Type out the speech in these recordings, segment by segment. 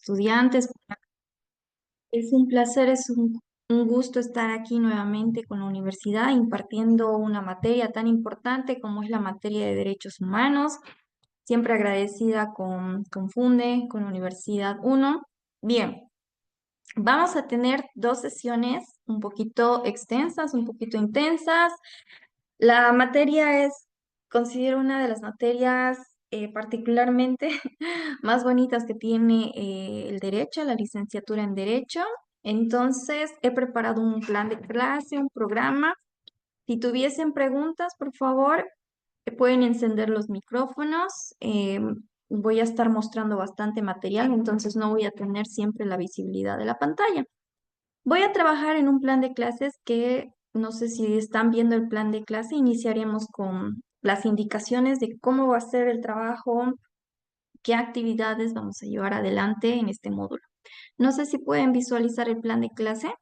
estudiantes. Es un placer, un gusto estar aquí nuevamente con la universidad impartiendo una materia tan importante como es la materia de derechos humanos. Siempre agradecida con Funde, con la Universidad uno. Bien, vamos a tener dos sesiones un poquito extensas, un poquito intensas. La materia es, considero una de las materias particularmente más bonitas que tiene el derecho, la licenciatura en derecho. Entonces, he preparado un plan de clase, un programa. Si tuviesen preguntas, por favor, pueden encender los micrófonos. Voy a estar mostrando bastante material, entonces no voy a tener siempre la visibilidad de la pantalla. Voy a trabajar en un plan de clases que no sé si están viendo el plan de clase. Iniciaremos con las indicaciones de cómo va a ser el trabajo, qué actividades vamos a llevar adelante en este módulo. No sé si pueden visualizar el plan de clase.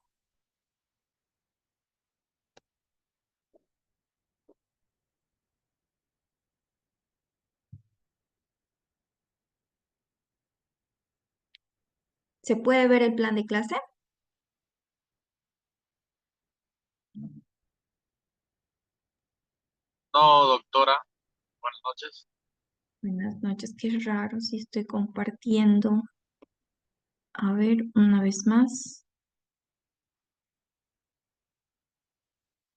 ¿Se puede ver el plan de clase? No, doctora, buenas noches. Buenas noches, qué raro si estoy compartiendo. A ver, una vez más.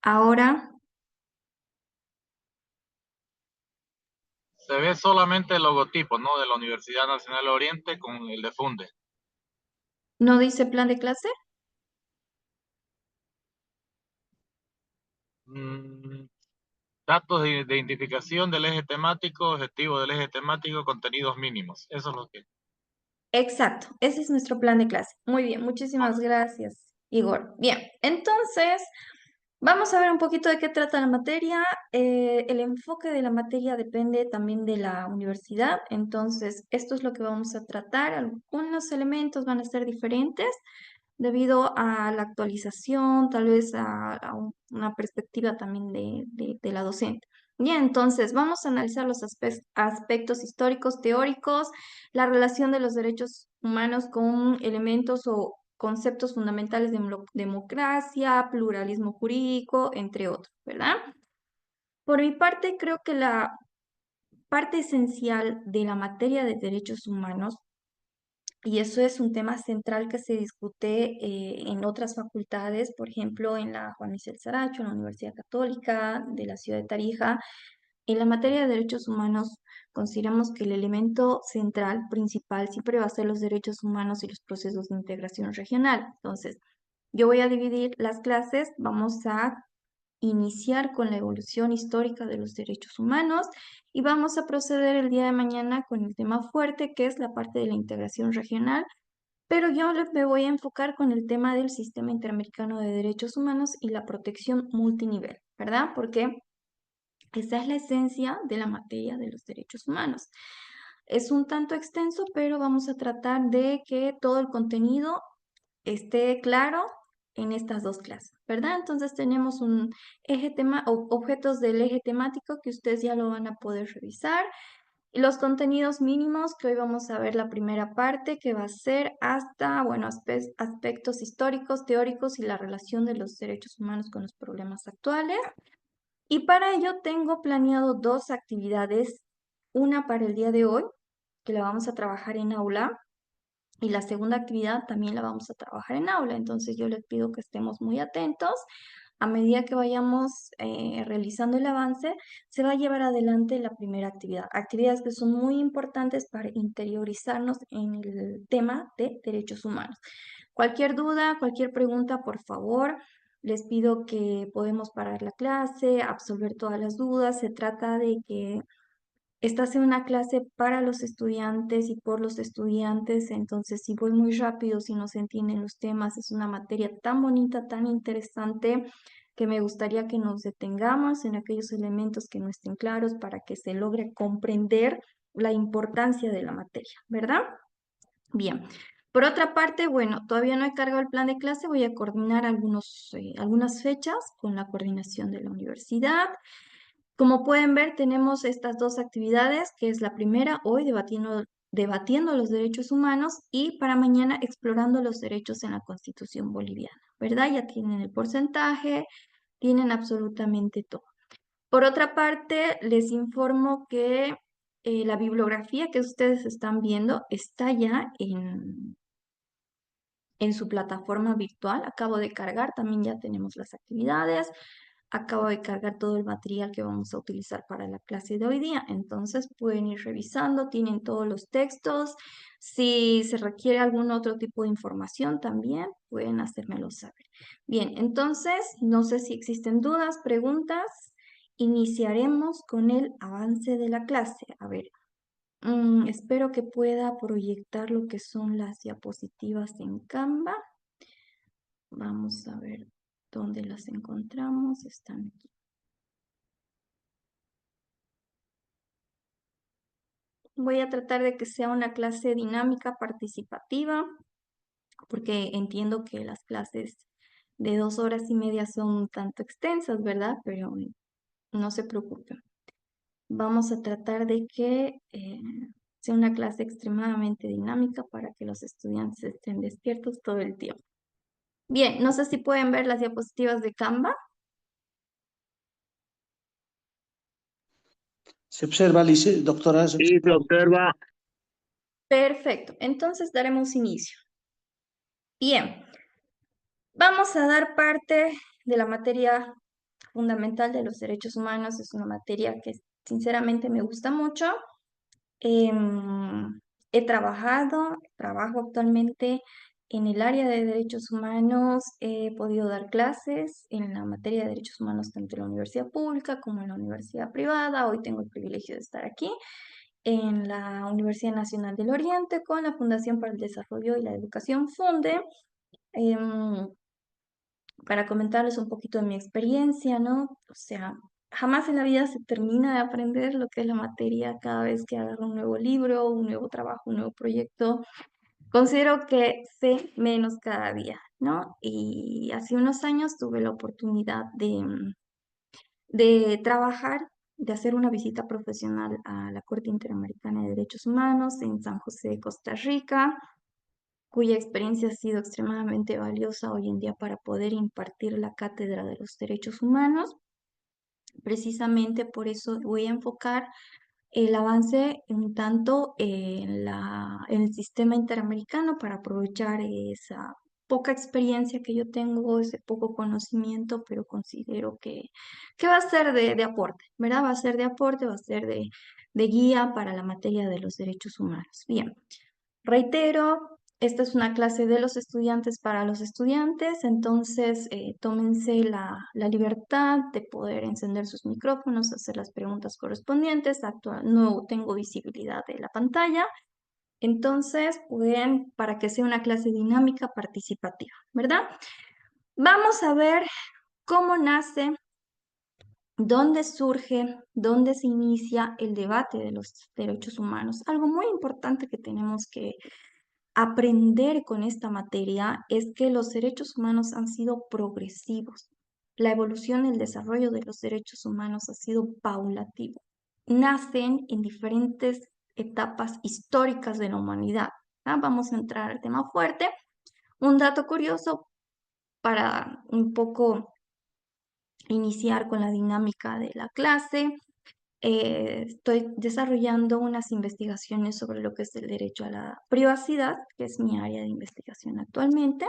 Ahora Se ve solamente el logotipo, ¿no? De la Universidad Nacional del Oriente con el de Funde. no dice plan de clase. Mm, datos de identificación del eje temático, objetivo del eje temático, contenidos mínimos. Eso es lo que... Exacto, ese es nuestro plan de clase. Muy bien, muchísimas gracias, Igor. Bien, entonces vamos a ver un poquito de qué trata la materia. El enfoque de la materia depende también de la universidad, entonces esto es lo que vamos a tratar. Algunos elementos van a ser diferentes debido a la actualización, tal vez una perspectiva también de la docente. Bien, entonces vamos a analizar los aspectos históricos, teóricos, la relación de los derechos humanos con elementos o conceptos fundamentales de democracia, pluralismo jurídico, entre otros, ¿verdad? Por mi parte, creo que la parte esencial de la materia de derechos humanos, y eso es un tema central que se discute en otras facultades, por ejemplo, en la Juan Michel Saracho, en la Universidad Católica de la ciudad de Tarija. En la materia de derechos humanos, consideramos que el elemento central, principal, siempre va a ser los derechos humanos y los procesos de integración regional. Entonces, yo voy a dividir las clases, vamos a iniciar con la evolución histórica de los derechos humanos y vamos a proceder el día de mañana con el tema fuerte, que es la parte de la integración regional, pero yo me voy a enfocar con el tema del Sistema Interamericano de Derechos Humanos y la protección multinivel, ¿verdad? Porque esa es la esencia de la materia de los derechos humanos. Es un tanto extenso, pero vamos a tratar de que todo el contenido esté claro en estas dos clases, ¿verdad? Entonces tenemos un eje tema, objetos del eje temático que ustedes ya lo van a poder revisar. Y los contenidos mínimos, que hoy vamos a ver la primera parte, que va a ser hasta, bueno, aspectos históricos, teóricos y la relación de los derechos humanos con los problemas actuales. Y para ello tengo planeado dos actividades, una para el día de hoy, que la vamos a trabajar en aula, y la segunda actividad también la vamos a trabajar en aula. Entonces yo les pido que estemos muy atentos. A medida que vayamos realizando el avance, se va a llevar adelante la primera actividad. Actividades que son muy importantes para interiorizarnos en el tema de derechos humanos. Cualquier duda, cualquier pregunta, por favor, les pido que podemos parar la clase, absolver todas las dudas. Se trata de que esta sea una clase para los estudiantes y por los estudiantes, entonces si voy muy rápido, si no se entienden los temas, es una materia tan bonita, tan interesante, que me gustaría que nos detengamos en aquellos elementos que no estén claros para que se logre comprender la importancia de la materia, ¿verdad? Bien. Por otra parte, bueno, todavía no he cargado el plan de clase, voy a coordinar algunas fechas con la coordinación de la universidad. Como pueden ver, tenemos estas dos actividades, que es la primera, hoy debatiendo los derechos humanos y para mañana explorando los derechos en la Constitución boliviana, ¿verdad? Ya tienen el porcentaje, tienen absolutamente todo. Por otra parte, les informo que la bibliografía que ustedes están viendo está ya en su plataforma virtual. Acabo de cargar, también ya tenemos las actividades. Acabo de cargar todo el material que vamos a utilizar para la clase de hoy día. Entonces pueden ir revisando, tienen todos los textos. Si se requiere algún otro tipo de información también, pueden hacérmelo saber. Bien, entonces, no sé si existen dudas, preguntas. Iniciaremos con el avance de la clase. A ver, espero que pueda proyectar lo que son las diapositivas en Canva. Vamos a ver dónde las encontramos. Están aquí. Voy a tratar de que sea una clase dinámica, participativa, porque entiendo que las clases de 2 horas y media son un tanto extensas, ¿verdad? Pero no se preocupen. Vamos a tratar de que sea una clase extremadamente dinámica para que los estudiantes estén despiertos todo el tiempo. Bien, no sé si pueden ver las diapositivas de Canva. Se observa, doctora. Sí, se observa. Perfecto, entonces daremos inicio. Bien, vamos a dar parte de la materia fundamental de los derechos humanos. Es una materia que sinceramente me gusta mucho. Trabajo actualmente en el área de derechos humanos. He podido dar clases en la materia de derechos humanos tanto en la universidad pública como en la universidad privada. Hoy tengo el privilegio de estar aquí en la Universidad Nacional del Oriente con la Fundación para el Desarrollo y la Educación FUNDE. em, para comentarles un poquito de mi experiencia, ¿no? O sea, jamás en la vida se termina de aprender lo que es la materia cada vez que agarro un nuevo libro, un nuevo trabajo, un nuevo proyecto. Considero que sé menos cada día, ¿no? Y hace unos años tuve la oportunidad de trabajar, de hacer una visita profesional a la Corte Interamericana de Derechos Humanos en San José de Costa Rica, cuya experiencia ha sido extremadamente valiosa hoy en día para poder impartir la cátedra de los derechos humanos. Precisamente por eso voy a enfocar el avance un tanto en el sistema interamericano para aprovechar esa poca experiencia que yo tengo, ese poco conocimiento, pero considero que va a ser de aporte, ¿verdad? Va a ser de aporte, va a ser de guía para la materia de los derechos humanos. Bien. Reitero, esta es una clase de los estudiantes para los estudiantes, entonces tómense la libertad de poder encender sus micrófonos, hacer las preguntas correspondientes. No tengo visibilidad de la pantalla, entonces pueden, para que sea una clase dinámica, participativa, ¿verdad? Vamos a ver cómo nace, dónde surge, dónde se inicia el debate de los derechos humanos. Algo muy importante que tenemos que aprender con esta materia es que los derechos humanos han sido progresivos. La evolución y el desarrollo de los derechos humanos ha sido paulativo. Nacen en diferentes etapas históricas de la humanidad. Vamos a entrar al tema fuerte. Un dato curioso para un poco iniciar con la dinámica de la clase. Estoy desarrollando unas investigaciones sobre lo que es el derecho a la privacidad, que es mi área de investigación actualmente,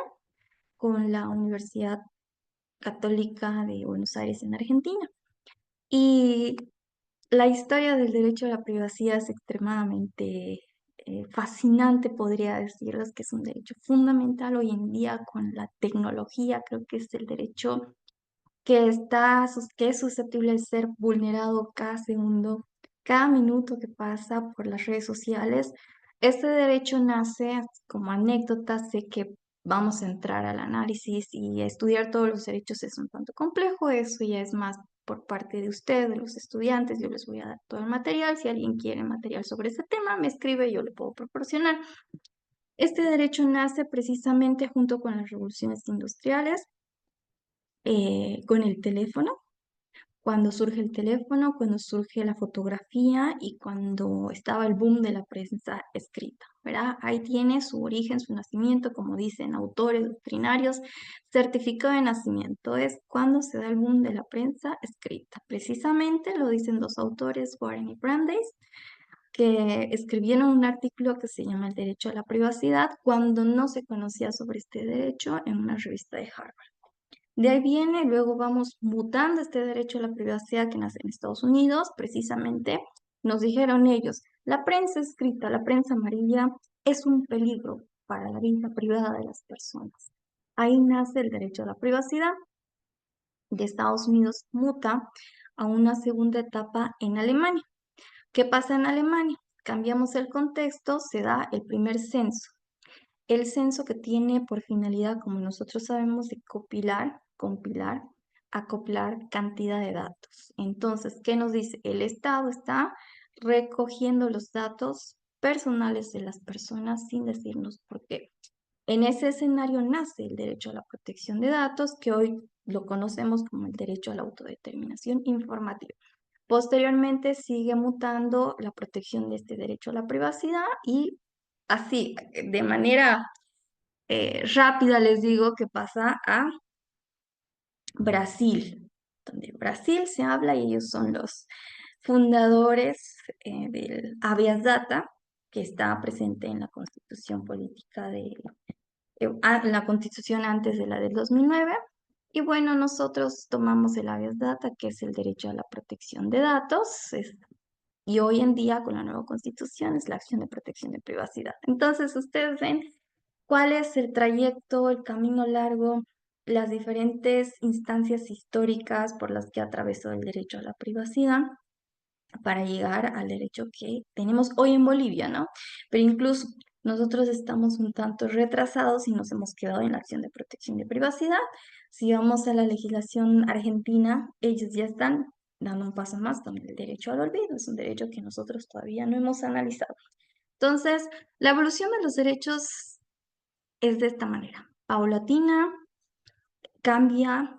con la Universidad Católica de Buenos Aires en Argentina. Y la historia del derecho a la privacidad es extremadamente fascinante, podría decirles que es un derecho fundamental hoy en día con la tecnología. Creo que es el derecho que es susceptible de ser vulnerado cada segundo, cada minuto que pasa por las redes sociales. Este derecho nace como anécdota. Sé que vamos a entrar al análisis y a estudiar todos los derechos es un tanto complejo. Eso ya es más por parte de ustedes, de los estudiantes. Yo les voy a dar todo el material. Si alguien quiere material sobre ese tema, me escribe, yo le puedo proporcionar. Este derecho nace precisamente junto con las revoluciones industriales, con el teléfono, cuando surge el teléfono, cuando surge la fotografía y cuando estaba el boom de la prensa escrita, ¿verdad? Ahí tiene su origen, su nacimiento, como dicen autores doctrinarios, certificado de nacimiento es cuando se da el boom de la prensa escrita. Precisamente lo dicen dos autores, Warren y Brandeis, que escribieron un artículo que se llama El derecho a la privacidad cuando no se conocía sobre este derecho en una revista de Harvard. De ahí viene, luego vamos mutando este derecho a la privacidad que nace en Estados Unidos, precisamente nos dijeron ellos, la prensa escrita, la prensa amarilla es un peligro para la vida privada de las personas. Ahí nace el derecho a la privacidad. De Estados Unidos muta a una segunda etapa en Alemania. ¿Qué pasa en Alemania? Cambiamos el contexto, se da el primer censo. El censo que tiene por finalidad, como nosotros sabemos, de compilar, acoplar cantidad de datos. Entonces, ¿qué nos dice? El Estado está recogiendo los datos personales de las personas sin decirnos por qué. En ese escenario nace el derecho a la protección de datos, que hoy lo conocemos como el derecho a la autodeterminación informativa. Posteriormente sigue mutando la protección de este derecho a la privacidad y así, de manera rápida les digo que pasa a Brasil, donde Brasil se habla y ellos son los fundadores del habeas data, que está presente en la constitución política en la constitución antes de la del 2009. Y bueno, nosotros tomamos el habeas data, que es el derecho a la protección de datos, y hoy en día con la nueva constitución es la acción de protección de privacidad. Entonces, ustedes ven cuál es el trayecto, el camino largo, las diferentes instancias históricas por las que atravesó el derecho a la privacidad para llegar al derecho que tenemos hoy en Bolivia, ¿no? Pero incluso nosotros estamos un tanto retrasados y nos hemos quedado en la acción de protección de privacidad. Si vamos a la legislación argentina, ellos ya están dando un paso más con el derecho al olvido. Es un derecho que nosotros todavía no hemos analizado. Entonces, la evolución de los derechos es de esta manera. Paulatina, cambia,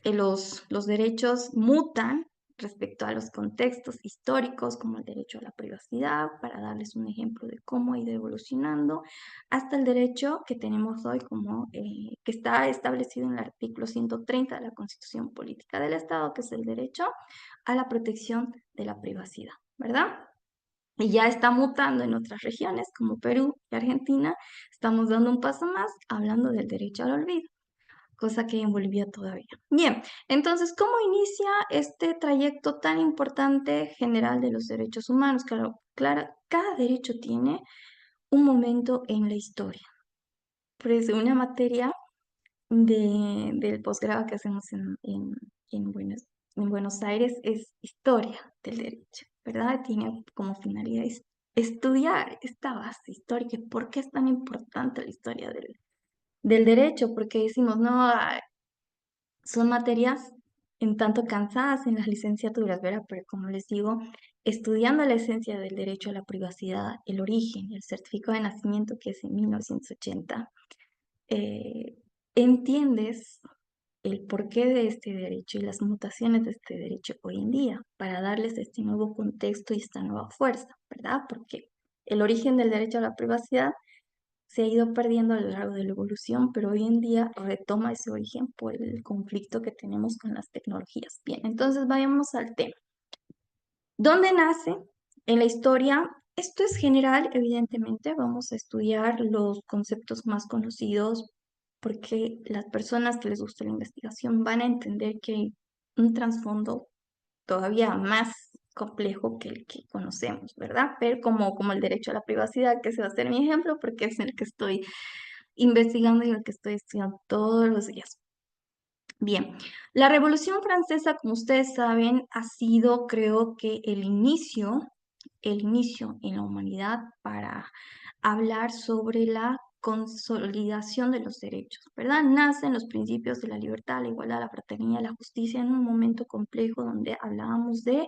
los derechos mutan respecto a los contextos históricos, como el derecho a la privacidad, para darles un ejemplo de cómo ha ido evolucionando, hasta el derecho que tenemos hoy, como que está establecido en el artículo 130 de la Constitución Política del Estado, que es el derecho a la protección de la privacidad, ¿verdad? Y ya está mutando en otras regiones, como Perú y Argentina. Estamos dando un paso más hablando del derecho al olvido, cosa que en Bolivia todavía. Bien, entonces, ¿cómo inicia este trayecto tan importante general de los derechos humanos? Claro, cada derecho tiene un momento en la historia. Pues una materia del posgrado que hacemos en Buenos Aires es historia del derecho, ¿verdad? Tiene como finalidad estudiar esta base histórica. ¿Por qué es tan importante la historia del derecho? Porque decimos, no, son materias en tanto cansadas en las licenciaturas, ¿verdad? Pero como les digo, estudiando la esencia del derecho a la privacidad, el origen, el certificado de nacimiento que es en 1980, eh, entiendes el porqué de este derecho y las mutaciones de este derecho hoy en día para darles este nuevo contexto y esta nueva fuerza, ¿verdad? Porque el origen del derecho a la privacidad se ha ido perdiendo a lo largo de la evolución, pero hoy en día retoma ese origen por el conflicto que tenemos con las tecnologías. Bien, entonces vayamos al tema. ¿Dónde nace? En la historia, esto es general, evidentemente, vamos a estudiar los conceptos más conocidos porque las personas que les gusta la investigación van a entender que hay un trasfondo todavía más complejo que el que conocemos, ¿verdad? Pero como el derecho a la privacidad, que se va a ser mi ejemplo porque es el que estoy investigando y el que estoy estudiando todos los días. Bien, la Revolución Francesa, como ustedes saben, ha sido, creo que, el inicio en la humanidad para hablar sobre la consolidación de los derechos, ¿verdad? Nacen los principios de la libertad, la igualdad, la fraternidad, la justicia en un momento complejo donde hablábamos de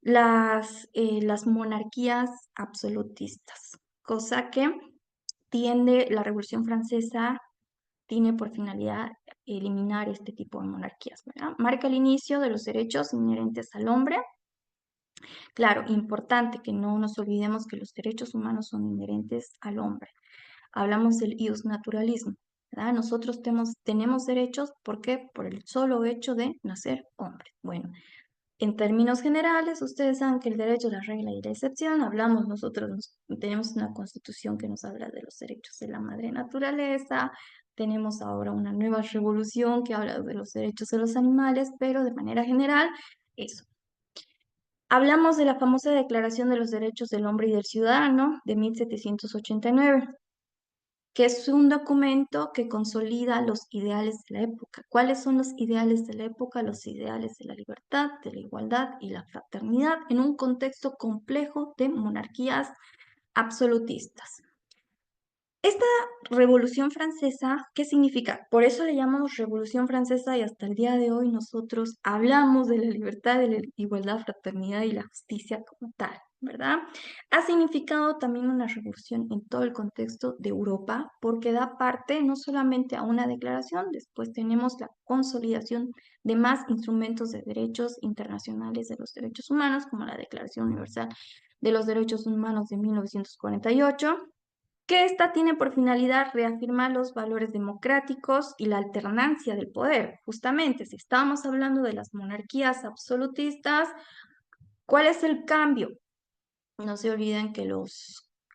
las monarquías absolutistas, cosa que tiende la Revolución Francesa tiene por finalidad eliminar este tipo de monarquías, ¿verdad? Marca el inicio de los derechos inherentes al hombre. Claro, importante que no nos olvidemos que los derechos humanos son inherentes al hombre. Hablamos del iusnaturalismo, ¿verdad? Nosotros tenemos derechos, ¿por qué? Por el solo hecho de nacer hombre. Bueno, en términos generales, ustedes saben que el derecho es la regla y la excepción. Tenemos una constitución que nos habla de los derechos de la madre naturaleza. Tenemos ahora una nueva revolución que habla de los derechos de los animales, pero de manera general, eso. Hablamos de la famosa Declaración de los Derechos del Hombre y del Ciudadano de 1789, que es un documento que consolida los ideales de la época. ¿Cuáles son los ideales de la época? Los ideales de la libertad, de la igualdad y la fraternidad en un contexto complejo de monarquías absolutistas. Esta Revolución Francesa, ¿qué significa? Por eso le llamamos Revolución Francesa y hasta el día de hoy nosotros hablamos de la libertad, de la igualdad, fraternidad y la justicia como tal, ¿verdad? Ha significado también una revolución en todo el contexto de Europa porque da parte no solamente a una declaración, después tenemos la consolidación de más instrumentos de derechos internacionales de los derechos humanos, como la Declaración Universal de los Derechos Humanos de 1948, que esta tiene por finalidad reafirmar los valores democráticos y la alternancia del poder. Justamente, si estamos hablando de las monarquías absolutistas, ¿cuál es el cambio? No se olviden que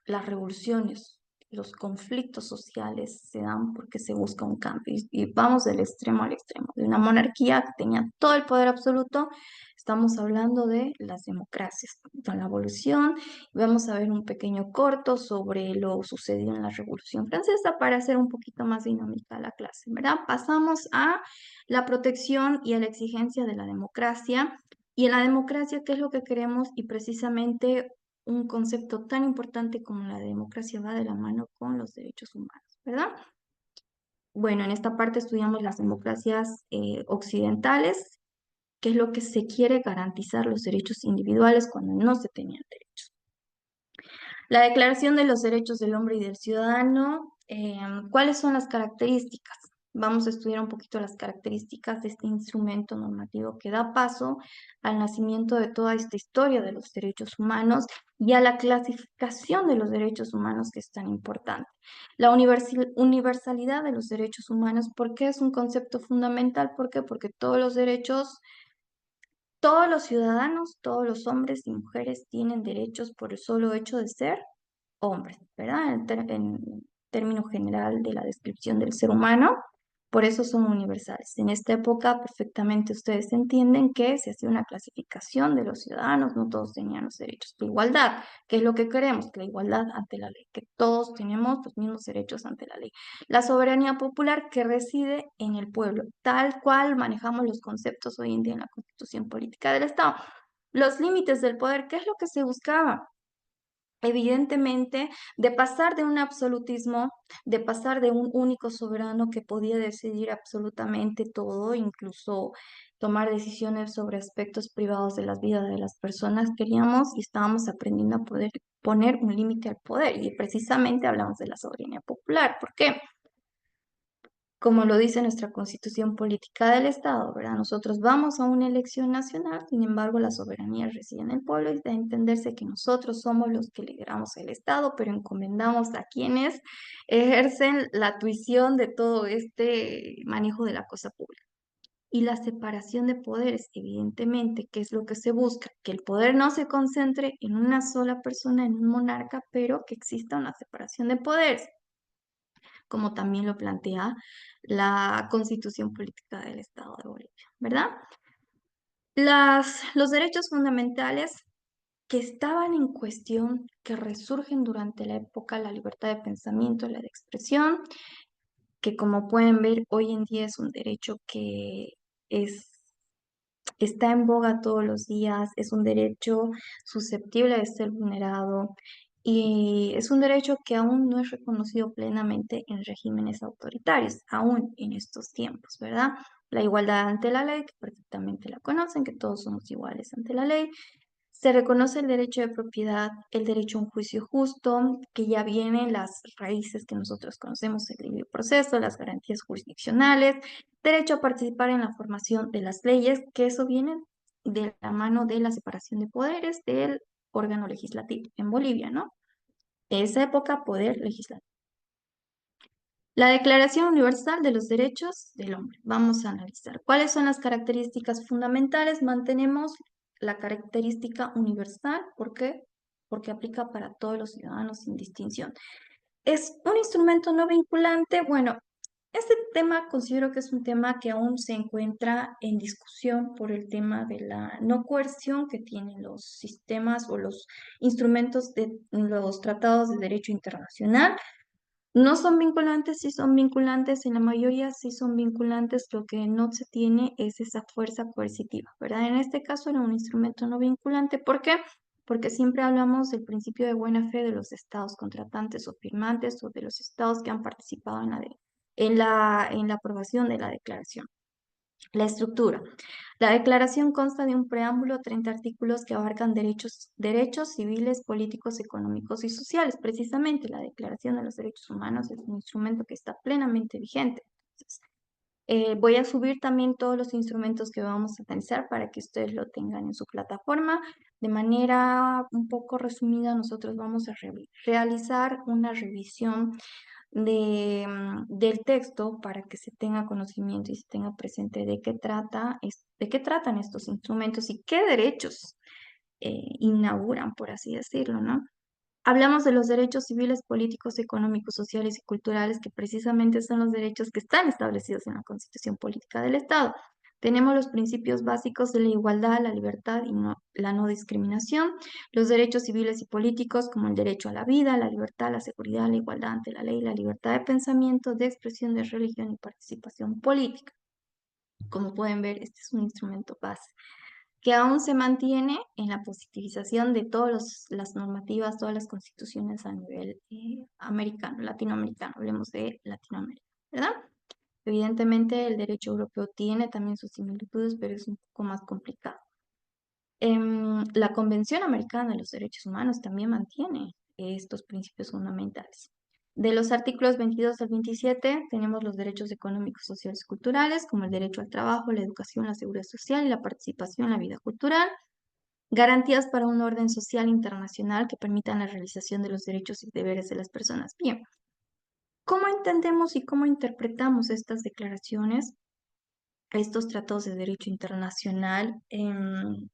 las revoluciones, los conflictos sociales se dan porque se busca un cambio. Y vamos del extremo al extremo. De una monarquía que tenía todo el poder absoluto, estamos hablando de las democracias, con la evolución. Vamos a ver un pequeño corto sobre lo sucedido en la Revolución Francesa para hacer un poquito más dinámica la clase, ¿verdad? Pasamos a la protección y a la exigencia de la democracia. Y en la democracia, ¿qué es lo que queremos? Y precisamente un concepto tan importante como la democracia va de la mano con los derechos humanos, ¿verdad? Bueno, en esta parte estudiamos las democracias occidentales, que es lo que se quiere garantizar los derechos individuales cuando no se tenían derechos. La Declaración de los Derechos del Hombre y del Ciudadano, ¿cuáles son las características? Vamos a estudiar un poquito las características de este instrumento normativo que da paso al nacimiento de toda esta historia de los derechos humanos y a la clasificación de los derechos humanos que es tan importante. La universalidad de los derechos humanos, ¿por qué es un concepto fundamental? ¿Por qué? Porque todos los derechos, todos los ciudadanos, todos los hombres y mujeres tienen derechos por el solo hecho de ser hombres, ¿verdad? En término general de la descripción del ser humano, por eso son universales. En esta época perfectamente ustedes entienden que se hacía una clasificación de los ciudadanos, no todos tenían los derechos de igualdad, que es lo que queremos, que la igualdad ante la ley, que todos tenemos los mismos derechos ante la ley. La soberanía popular que reside en el pueblo, tal cual manejamos los conceptos hoy en día en la Constitución Política del Estado. Los límites del poder, ¿qué es lo que se buscaba? Evidentemente, de pasar de un absolutismo, de pasar de un único soberano que podía decidir absolutamente todo, incluso tomar decisiones sobre aspectos privados de las vidas de las personas, queríamos y estábamos aprendiendo a poder poner un límite al poder. Y precisamente hablamos de la soberanía popular. ¿Por qué? Como lo dice nuestra Constitución Política del Estado, ¿verdad? Nosotros vamos a una elección nacional, sin embargo, la soberanía reside en el pueblo y de entenderse que nosotros somos los que lideramos el Estado, pero encomendamos a quienes ejercen la tuición de todo este manejo de la cosa pública. Y la separación de poderes, evidentemente, que es lo que se busca, que el poder no se concentre en una sola persona, en un monarca, pero que exista una separación de poderes, como también lo plantea la Constitución Política del Estado de Bolivia, ¿verdad? Los derechos fundamentales que estaban en cuestión, que resurgen durante la época, la libertad de pensamiento, la de expresión, que como pueden ver hoy en día es un derecho que es está en boga todos los días, es un derecho susceptible de ser vulnerado y es un derecho que aún no es reconocido plenamente en regímenes autoritarios, aún en estos tiempos, ¿verdad? La igualdad ante la ley, que perfectamente la conocen, que todos somos iguales ante la ley, Se reconoce el derecho de propiedad, el derecho a un juicio justo, que ya vienen las raíces que nosotros conocemos, el debido proceso, las garantías jurisdiccionales, derecho a participar en la formación de las leyes, que eso viene de la mano de la separación de poderes del órgano legislativo en Bolivia, ¿no? Esa época, poder legislativo. La Declaración Universal de los Derechos del Hombre. Vamos a analizar cuáles son las características fundamentales. Mantenemos la característica universal. ¿Por qué? Porque aplica para todos los ciudadanos sin distinción. ¿Es un instrumento no vinculante? Bueno, este tema considero que es un tema que aún se encuentra en discusión por el tema de la no coerción que tienen los sistemas o los instrumentos de los tratados de derecho internacional. No son vinculantes, sí son vinculantes, en la mayoría sí son vinculantes, lo que no se tiene es esa fuerza coercitiva, ¿verdad? En este caso era un instrumento no vinculante, ¿por qué? Porque siempre hablamos del principio de buena fe de los estados contratantes o firmantes o de los estados que han participado en la aprobación de la declaración. La estructura. La declaración consta de un preámbulo, 30 artículos que abarcan derechos civiles, políticos, económicos y sociales. Precisamente la Declaración de los Derechos Humanos es un instrumento que está plenamente vigente. Entonces, voy a subir también todos los instrumentos que vamos a analizar para que ustedes lo tengan en su plataforma. De manera un poco resumida, nosotros vamos a realizar una revisión del texto para que se tenga conocimiento y se tenga presente de qué de qué tratan estos instrumentos y qué derechos inauguran, por así decirlo, ¿no? Hablamos de los derechos civiles, políticos, económicos, sociales y culturales, que precisamente son los derechos que están establecidos en la Constitución Política del Estado. Tenemos los principios básicos de la igualdad, la libertad y la no discriminación, los derechos civiles y políticos como el derecho a la vida, la libertad, la seguridad, la igualdad ante la ley, la libertad de pensamiento, de expresión, de religión y participación política. Como pueden ver, este es un instrumento base que aún se mantiene en la positivización de todas las normativas, todas las constituciones a nivel americano, latinoamericano, hablemos de Latinoamérica, ¿verdad? Evidentemente el derecho europeo tiene también sus similitudes, pero es un poco más complicado. La Convención Americana de los Derechos Humanos también mantiene estos principios fundamentales. De los artículos 22 al 27 tenemos los derechos económicos, sociales y culturales, como el derecho al trabajo, la educación, la seguridad social y la participación en la vida cultural. Garantías para un orden social internacional que permitan la realización de los derechos y deberes de las personas. Bien, ¿cómo entendemos y cómo interpretamos estas declaraciones, estos tratados de derecho internacional? El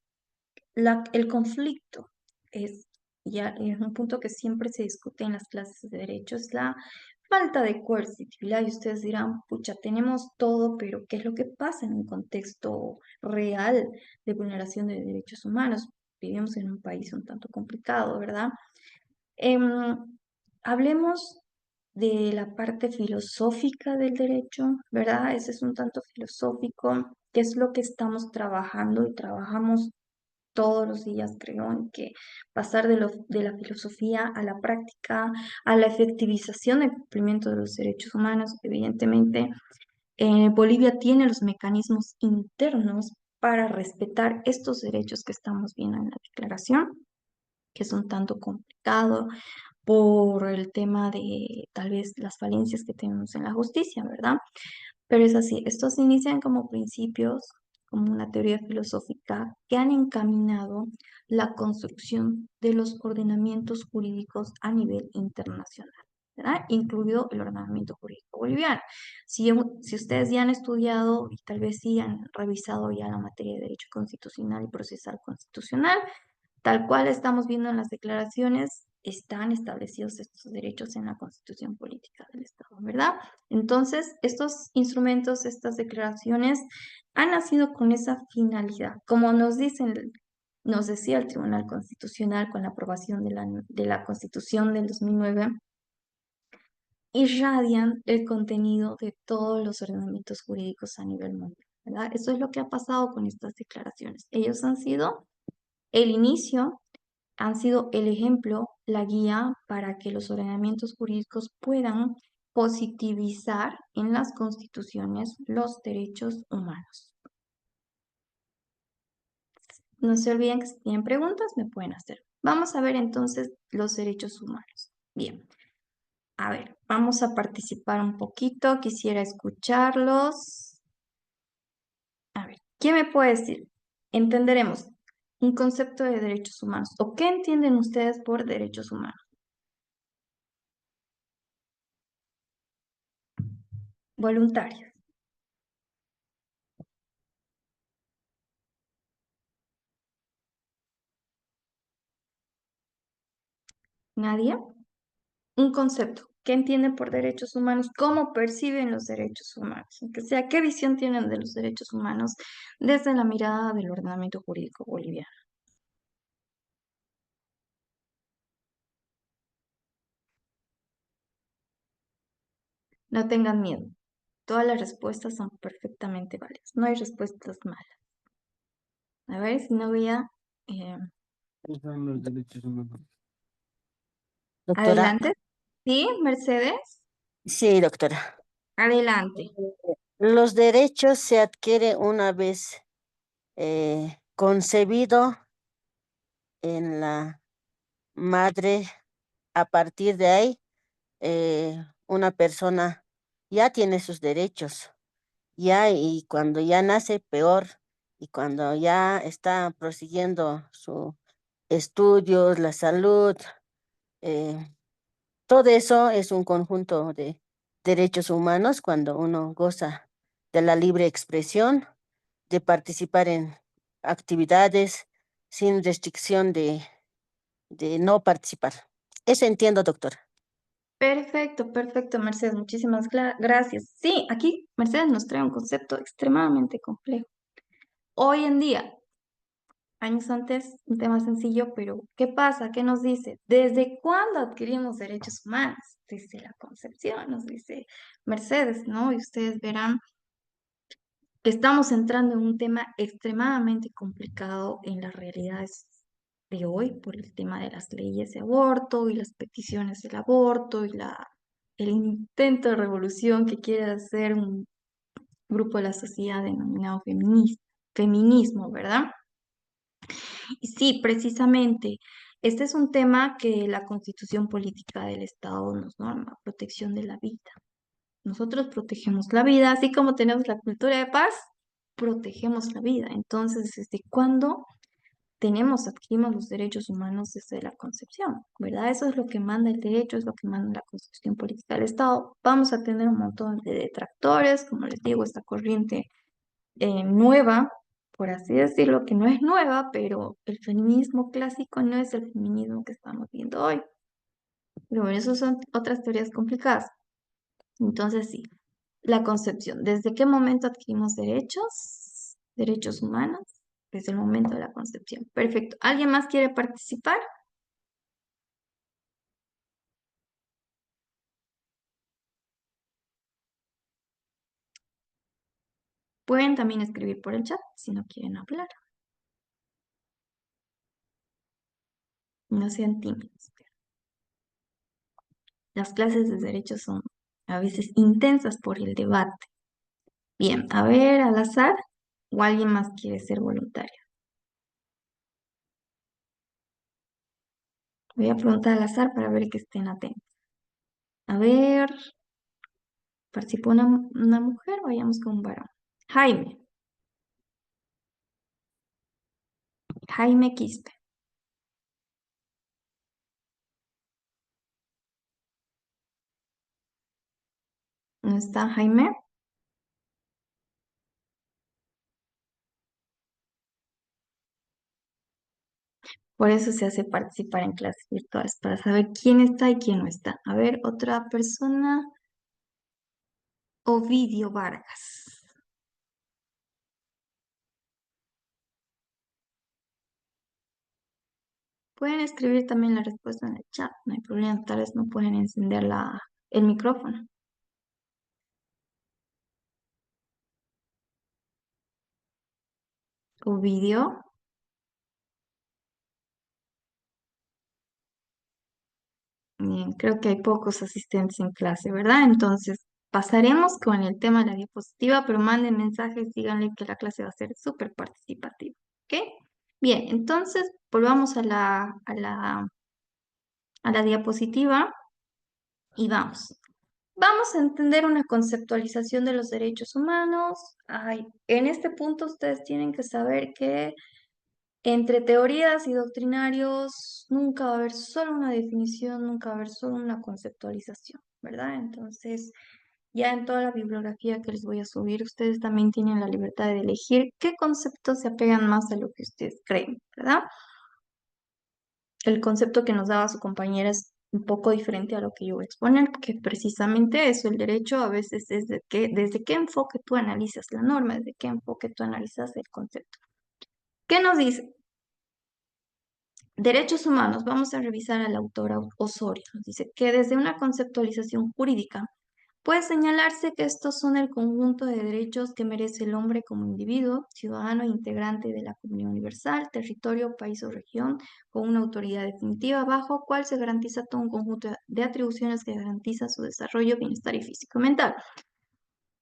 conflicto es un punto que siempre se discute en las clases de derecho, es la falta de coercitividad. Y ustedes dirán, pucha, tenemos todo, pero ¿qué es lo que pasa en un contexto real de vulneración de derechos humanos? Vivimos en un país un tanto complicado, ¿verdad? Em, Hablemos de la parte filosófica del derecho, ¿verdad? Ese es un tanto filosófico, que es lo que estamos trabajando y trabajamos todos los días, creo, en que pasar de la filosofía a la práctica, a la efectivización del cumplimiento de los derechos humanos. Evidentemente, Bolivia tiene los mecanismos internos para respetar estos derechos que estamos viendo en la declaración, que es un tanto complicado por el tema de tal vez las falencias que tenemos en la justicia, ¿verdad? Pero es así, estos se inician como principios, como una teoría filosófica que han encaminado la construcción de los ordenamientos jurídicos a nivel internacional, ¿verdad? Incluido el ordenamiento jurídico boliviano. Si ustedes ya han estudiado y tal vez sí han revisado ya la materia de derecho constitucional y procesal constitucional, tal cual estamos viendo en las declaraciones, están establecidos estos derechos en la Constitución Política del Estado, ¿verdad? Entonces, estos instrumentos, estas declaraciones han nacido con esa finalidad. Como nos decía el Tribunal Constitucional con la aprobación de la Constitución del 2009, irradian el contenido de todos los ordenamientos jurídicos a nivel mundial, ¿verdad? Eso es lo que ha pasado con estas declaraciones. Ellos han sido el inicio, han sido el ejemplo, la guía para que los ordenamientos jurídicos puedan positivizar en las constituciones los derechos humanos. No se olviden que si tienen preguntas, me pueden hacer. Vamos a ver entonces los derechos humanos. Bien, a ver, vamos a participar un poquito. Quisiera escucharlos. A ver, ¿quién me puede decir? Entenderemos un concepto de derechos humanos. ¿O qué entienden ustedes por derechos humanos? Voluntarios. ¿Nadie? Un concepto. ¿Qué entienden por derechos humanos? ¿Cómo perciben los derechos humanos? O sea, ¿qué visión tienen de los derechos humanos desde la mirada del ordenamiento jurídico boliviano? No tengan miedo. Todas las respuestas son perfectamente válidas. No hay respuestas malas. A ver si no voy a... eh, ¿Qué son los derechos humanos? Doctora, adelante. Sí, Mercedes. sí, doctora. Adelante. Los derechos se adquieren una vez concebido en la madre. A partir de ahí, una persona ya tiene sus derechos, ya, y cuando ya nace, peor, y cuando ya está prosiguiendo sus estudios, la salud, eh, todo eso es un conjunto de derechos humanos cuando uno goza de la libre expresión, de participar en actividades sin restricción de no participar. Eso entiendo, doctor. Perfecto, perfecto, Mercedes. Muchísimas gracias. Sí, aquí Mercedes nos trae un concepto extremadamente complejo. Hoy en día, años antes, un tema sencillo, pero ¿qué pasa? ¿Qué nos dice? ¿Desde cuándo adquirimos derechos humanos? Desde la concepción, nos dice Mercedes, ¿no? Y ustedes verán que estamos entrando en un tema extremadamente complicado en las realidades de hoy por el tema de las leyes de aborto y las peticiones del aborto y el intento de revolución que quiere hacer un grupo de la sociedad denominado feminismo, ¿verdad? Y sí, precisamente, este es un tema que la Constitución Política del Estado nos norma, protección de la vida. Nosotros protegemos la vida, así como tenemos la cultura de paz, protegemos la vida. Entonces, ¿desde cuándo adquirimos los derechos humanos desde la concepción? ¿Verdad? Eso es lo que manda el derecho, es lo que manda la Constitución Política del Estado. Vamos a tener un montón de detractores, como les digo, esta corriente nueva, por así decirlo, que no es nueva, pero el feminismo clásico no es el feminismo que estamos viendo hoy. Pero bueno, eso son otras teorías complicadas. Entonces, sí, la concepción. ¿Desde qué momento adquirimos derechos? Derechos humanos. Desde el momento de la concepción. Perfecto. ¿Alguien más quiere participar? Pueden también escribir por el chat si no quieren hablar. No sean tímidos. Las clases de derecho son a veces intensas por el debate. Bien, a ver, al azar, o alguien más quiere ser voluntario. Voy a preguntar al azar para ver que estén atentos. A ver, participó una mujer, vayamos con un varón. Jaime, Jaime Quispe. ¿No está Jaime? Por eso se hace participar en clases virtuales, para saber quién está y quién no está. A ver, otra persona. Ovidio Vargas. Pueden escribir también la respuesta en el chat, no hay problema, tal vez no pueden encender el micrófono. Ovidio. Bien, creo que hay pocos asistentes en clase, ¿verdad? Entonces, pasaremos con el tema de la diapositiva, pero manden mensajes, díganle que la clase va a ser súper participativa, ¿ok? Bien, entonces volvamos a la diapositiva y vamos. Vamos a entender una conceptualización de los derechos humanos. Ay, en este punto ustedes tienen que saber que entre teorías y doctrinarios nunca va a haber solo una definición, nunca va a haber solo una conceptualización, ¿verdad? Entonces, ya en toda la bibliografía que les voy a subir, ustedes también tienen la libertad de elegir qué conceptos se apegan más a lo que ustedes creen, ¿verdad? El concepto que nos daba su compañera es un poco diferente a lo que yo voy a exponer, que precisamente eso, el derecho a veces es desde qué enfoque tú analizas la norma, desde qué enfoque tú analizas el concepto. ¿Qué nos dice? Derechos humanos, vamos a revisar al autor Osorio. Nos dice que desde una conceptualización jurídica puede señalarse que estos son el conjunto de derechos que merece el hombre como individuo, ciudadano e integrante de la comunidad universal, territorio, país o región, con una autoridad definitiva bajo cual se garantiza todo un conjunto de atribuciones que garantiza su desarrollo, bienestar y físico y mental.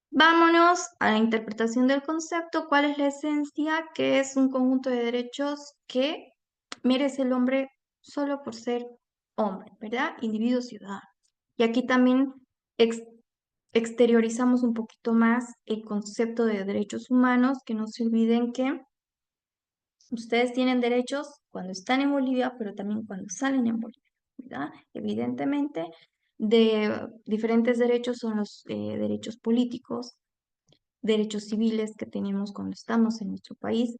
Vámonos a la interpretación del concepto. ¿Cuál es la esencia? Que es un conjunto de derechos que merece el hombre solo por ser hombre, ¿verdad? Individuo ciudadano. Y aquí también ex- exteriorizamos un poquito más el concepto de derechos humanos, que no se olviden que ustedes tienen derechos cuando están en Bolivia, pero también cuando salen en Bolivia, ¿verdad? Evidentemente, de diferentes derechos son los derechos políticos, derechos civiles que tenemos cuando estamos en nuestro país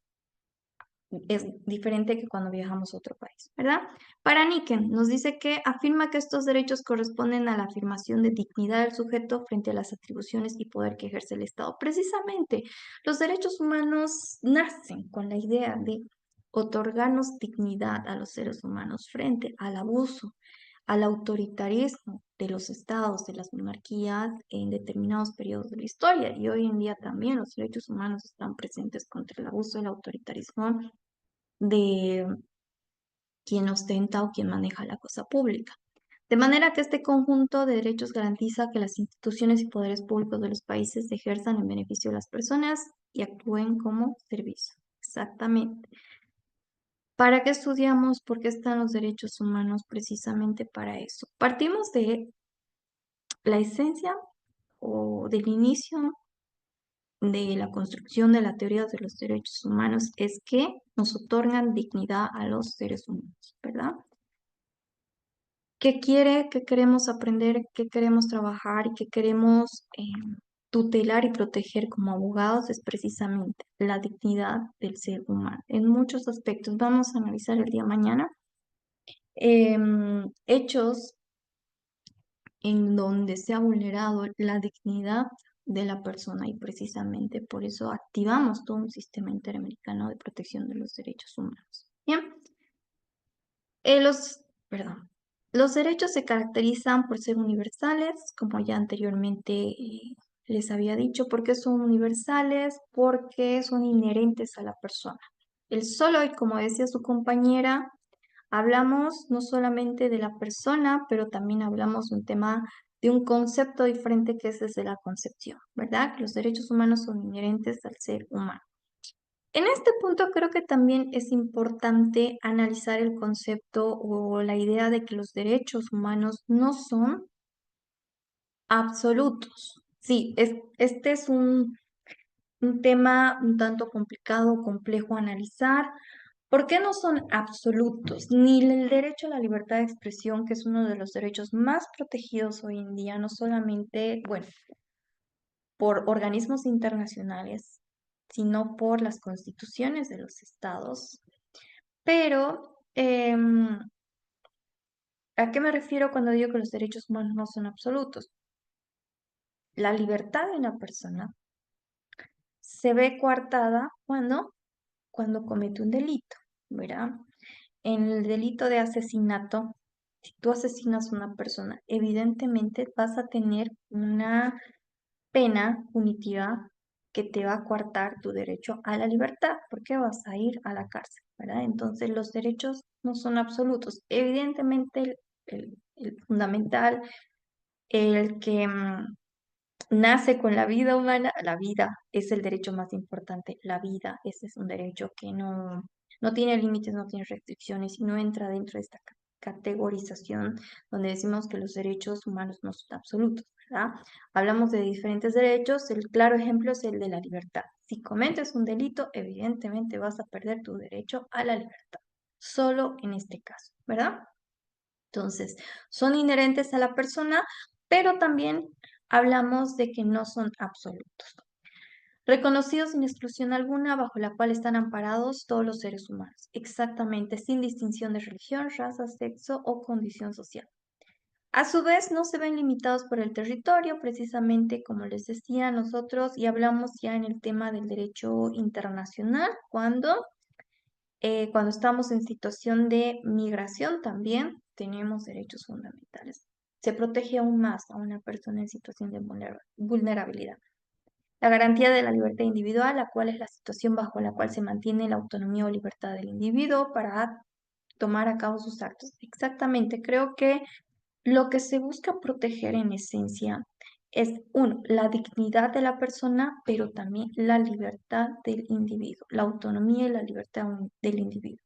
es diferente que cuando viajamos a otro país, ¿verdad? Para Niken nos dice que afirma que estos derechos corresponden a la afirmación de dignidad del sujeto frente a las atribuciones y poder que ejerce el Estado. Precisamente, los derechos humanos nacen con la idea de otorgarnos dignidad a los seres humanos frente al abuso, al autoritarismo de los estados, de las monarquías en determinados periodos de la historia. Y hoy en día también los derechos humanos están presentes contra el abuso del autoritarismo de quien ostenta o quien maneja la cosa pública. De manera que este conjunto de derechos garantiza que las instituciones y poderes públicos de los países ejerzan en beneficio de las personas y actúen como servicio. Exactamente. ¿Para qué estudiamos? ¿Por qué están los derechos humanos? Precisamente para eso. Partimos de la esencia o del inicio de la construcción de la teoría de los derechos humanos es que nos otorgan dignidad a los seres humanos, ¿verdad? ¿Qué quiere, qué queremos aprender, qué queremos trabajar y qué queremos tutelar y proteger como abogados? Es precisamente la dignidad del ser humano en muchos aspectos. Vamos a analizar el día de mañana hechos en donde se ha vulnerado la dignidad de la persona y precisamente por eso activamos todo un sistema interamericano de protección de los derechos humanos. Bien, perdón, los derechos se caracterizan por ser universales, como ya anteriormente les había dicho. ¿Por qué son universales? Porque son inherentes a la persona. El solo y como decía su compañera, hablamos no solamente de la persona, pero también hablamos de un tema, de un concepto diferente que es desde la concepción, ¿verdad? Que los derechos humanos son inherentes al ser humano. En este punto creo que también es importante analizar el concepto o la idea de que los derechos humanos no son absolutos. Sí, este es un tema un tanto complicado, complejo a analizar. ¿Por qué no son absolutos? Ni el derecho a la libertad de expresión, que es uno de los derechos más protegidos hoy en día, no solamente, bueno, por organismos internacionales, sino por las constituciones de los estados. Pero, ¿a qué me refiero cuando digo que los derechos humanos no son absolutos? La libertad de una persona se ve coartada cuando comete un delito, ¿verdad? En el delito de asesinato, si tú asesinas a una persona, evidentemente vas a tener una pena punitiva que te va a coartar tu derecho a la libertad, porque vas a ir a la cárcel, ¿verdad? Entonces los derechos no son absolutos. Evidentemente el fundamental, el que nace con la vida humana, la vida es el derecho más importante, la vida, ese es un derecho que no tiene límites, no tiene restricciones y no entra dentro de esta categorización donde decimos que los derechos humanos no son absolutos, ¿verdad? Hablamos de diferentes derechos, el claro ejemplo es el de la libertad. Si cometes un delito, evidentemente vas a perder tu derecho a la libertad, solo en este caso, ¿verdad? Entonces, son inherentes a la persona, pero también hablamos de que no son absolutos. Reconocidos sin exclusión alguna, bajo la cual están amparados todos los seres humanos, exactamente, sin distinción de religión, raza, sexo o condición social. A su vez, no se ven limitados por el territorio, precisamente como les decía nosotros, y hablamos ya en el tema del derecho internacional, cuando estamos en situación de migración también tenemos derechos fundamentales. Se protege aún más a una persona en situación de vulnerabilidad. La garantía de la libertad individual, la cual es la situación bajo la cual se mantiene la autonomía o libertad del individuo para tomar a cabo sus actos. Exactamente, creo que lo que se busca proteger en esencia es, uno, la dignidad de la persona, pero también la libertad del individuo, la autonomía y la libertad del individuo.